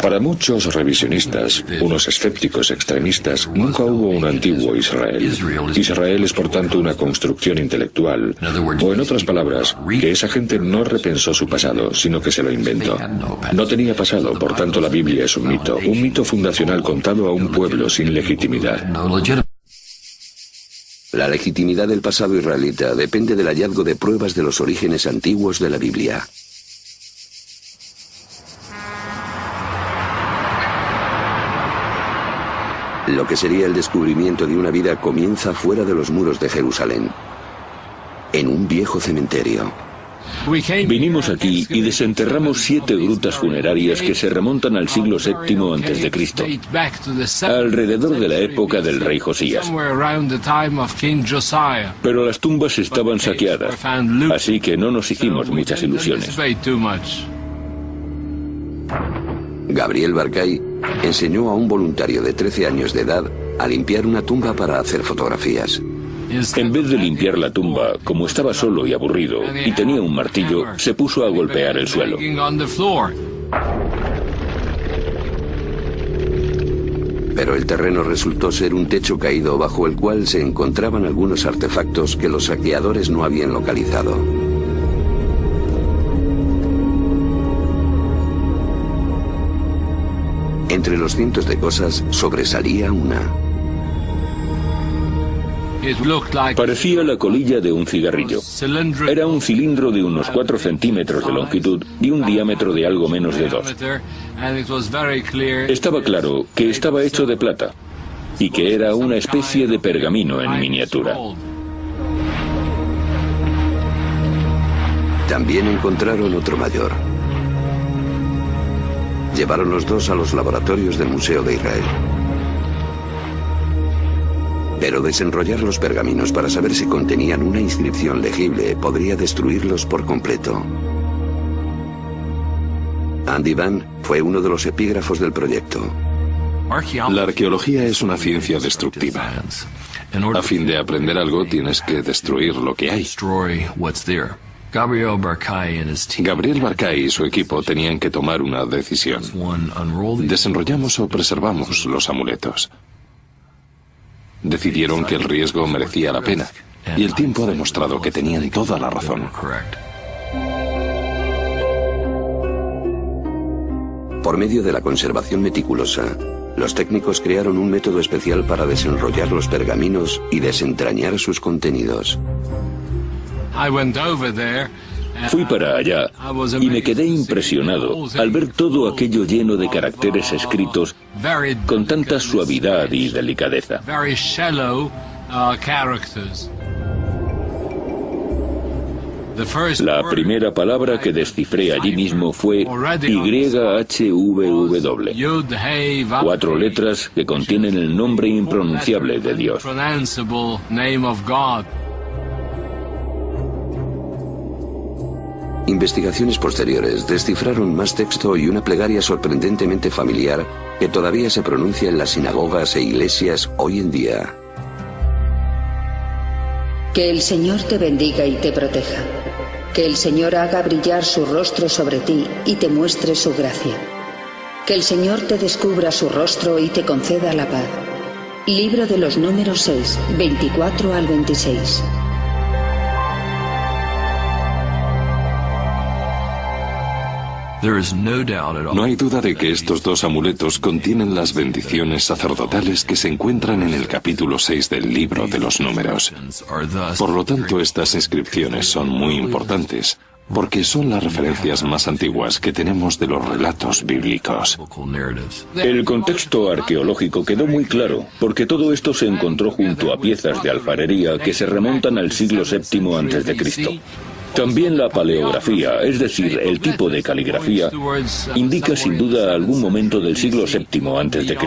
Speaker 3: Para muchos revisionistas, unos escépticos extremistas, nunca hubo un antiguo Israel. Israel es por tanto una construcción intelectual, o en otras palabras, que esa gente no repensó su pasado, sino que se lo inventó. No tenía pasado, por tanto la Biblia es un mito fundacional contado a un pueblo sin legitimidad.
Speaker 1: La legitimidad del pasado israelita depende del hallazgo de pruebas de los orígenes antiguos de la Biblia. Lo que sería el descubrimiento de una vida comienza fuera de los muros de Jerusalén, en un viejo cementerio.
Speaker 6: Vinimos aquí y desenterramos 7 grutas funerarias que se remontan al siglo VII a.C., alrededor de la época del rey Josías. Pero las tumbas estaban saqueadas, así que no nos hicimos muchas ilusiones.
Speaker 1: Gabriel Barkay enseñó a un voluntario de 13 años de edad a limpiar una tumba para hacer fotografías.
Speaker 6: En vez de limpiar la tumba, como estaba solo y aburrido, y tenía un martillo, se puso a golpear el suelo.
Speaker 1: Pero el terreno resultó ser un techo caído bajo el cual se encontraban algunos artefactos que los saqueadores no habían localizado. Entre los cientos de cosas sobresalía una.
Speaker 6: Parecía la colilla de un cigarrillo. Era un cilindro de unos 4 centímetros de longitud y un diámetro de algo menos de 2. Estaba claro que estaba hecho de plata y que era una especie de pergamino en miniatura.
Speaker 1: También encontraron otro mayor. Llevaron los dos a los laboratorios del Museo de Israel. Pero desenrollar los pergaminos para saber si contenían una inscripción legible podría destruirlos por completo. Andy Van fue uno de los epígrafos del proyecto.
Speaker 9: La arqueología es una ciencia destructiva. A fin de aprender algo tienes que destruir lo que hay. Gabriel Barkay y su equipo tenían que tomar una decisión. ¿Desenrollamos o preservamos los amuletos? Decidieron que el riesgo merecía la pena, y el tiempo ha demostrado que tenían toda la razón.
Speaker 1: Por medio de la conservación meticulosa, los técnicos crearon un método especial para desenrollar los pergaminos y desentrañar sus contenidos.
Speaker 6: Fui para allá y me quedé impresionado al ver todo aquello lleno de caracteres escritos con tanta suavidad y delicadeza. La primera palabra que descifré allí mismo fue YHVW, 4 letras que contienen el nombre impronunciable de Dios.
Speaker 1: Investigaciones posteriores descifraron más texto y una plegaria sorprendentemente familiar que todavía se pronuncia en las sinagogas e iglesias hoy en día.
Speaker 8: Que el Señor te bendiga y te proteja. Que el Señor haga brillar su rostro sobre ti y te muestre su gracia. Que el Señor te descubra su rostro y te conceda la paz. Libro de los Números 6, 24 al 26.
Speaker 9: No hay duda de que estos dos amuletos contienen las bendiciones sacerdotales que se encuentran en el capítulo 6 del libro de los Números. Por lo tanto, estas inscripciones son muy importantes, porque son las referencias más antiguas que tenemos de los relatos bíblicos.
Speaker 6: El contexto arqueológico quedó muy claro, porque todo esto se encontró junto a piezas de alfarería que se remontan al siglo VII a.C. También la paleografía, es decir, el tipo de caligrafía, indica sin duda algún momento del siglo VII a.C.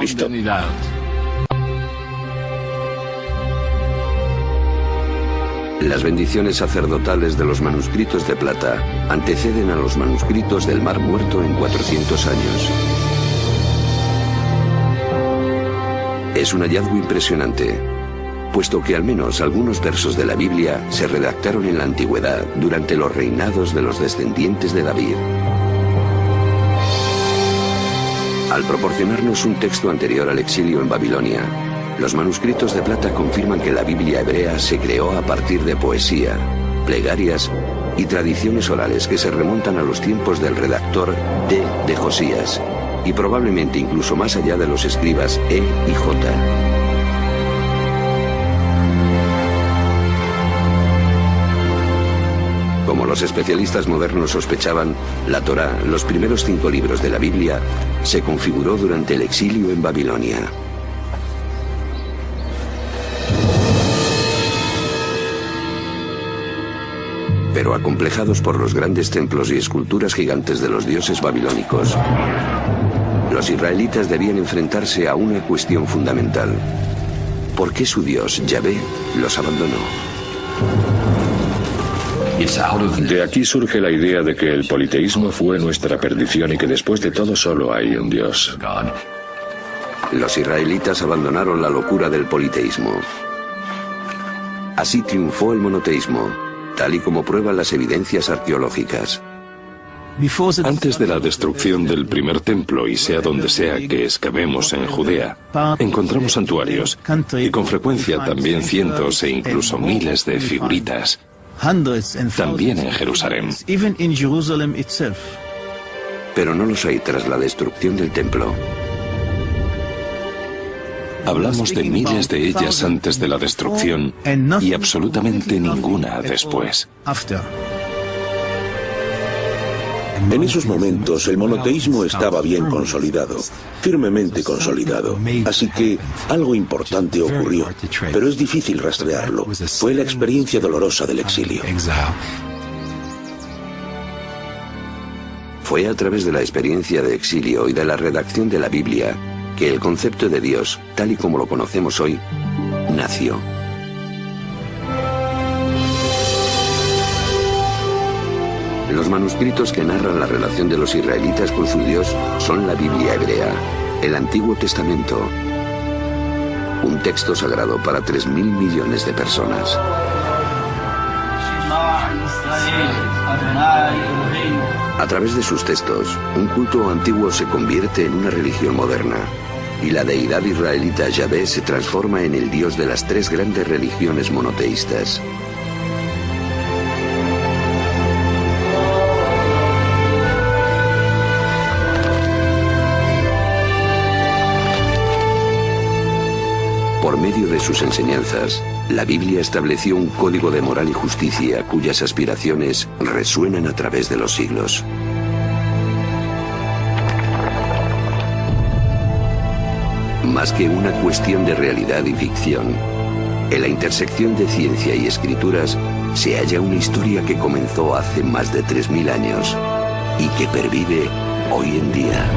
Speaker 1: Las bendiciones sacerdotales de los manuscritos de plata anteceden a los manuscritos del Mar Muerto en 400 años. Es un hallazgo impresionante, puesto que al menos algunos versos de la Biblia se redactaron en la antigüedad durante los reinados de los descendientes de David. Al proporcionarnos un texto anterior al exilio en Babilonia, los manuscritos de plata confirman que la Biblia hebrea se creó a partir de poesía, plegarias y tradiciones orales que se remontan a los tiempos del redactor D. de Josías, y probablemente incluso más allá de los escribas E. y J. Como los especialistas modernos sospechaban, la Torá, los primeros 5 libros de la Biblia, se configuró durante el exilio en Babilonia. Pero acomplejados por los grandes templos y esculturas gigantes de los dioses babilónicos, los israelitas debían enfrentarse a una cuestión fundamental. ¿Por qué su Dios, Yahvé, los abandonó?
Speaker 3: De aquí surge la idea de que el politeísmo fue nuestra perdición y que después de todo solo hay un Dios.
Speaker 1: Los israelitas abandonaron la locura del politeísmo. Así triunfó el monoteísmo, tal y como prueban las evidencias arqueológicas.
Speaker 9: Antes de la destrucción del primer templo, y sea donde sea que excavemos en Judea, encontramos santuarios, y con frecuencia también cientos e incluso miles de figuritas. También en Jerusalén.
Speaker 1: Pero no los hay tras la destrucción del templo.
Speaker 9: Hablamos de miles de ellas antes de la destrucción y absolutamente ninguna después.
Speaker 4: En esos momentos el monoteísmo estaba bien consolidado, firmemente consolidado, así que algo importante ocurrió, pero es difícil rastrearlo. Fue la experiencia dolorosa del exilio.
Speaker 1: Fue a través de la experiencia de exilio y de la redacción de la Biblia que el concepto de Dios, tal y como lo conocemos hoy, nació. Los manuscritos que narran la relación de los israelitas con su Dios son la Biblia hebrea, el Antiguo Testamento, un texto sagrado para 3.000 millones de personas. A través de sus textos, un culto antiguo se convierte en una religión moderna, y la deidad israelita Yahvé se transforma en el Dios de las 3 grandes religiones monoteístas. Por medio de sus enseñanzas, la Biblia estableció un código de moral y justicia cuyas aspiraciones resuenan a través de los siglos. Más que una cuestión de realidad y ficción, en la intersección de ciencia y escrituras se halla una historia que comenzó hace más de 3.000 años y que pervive hoy en día.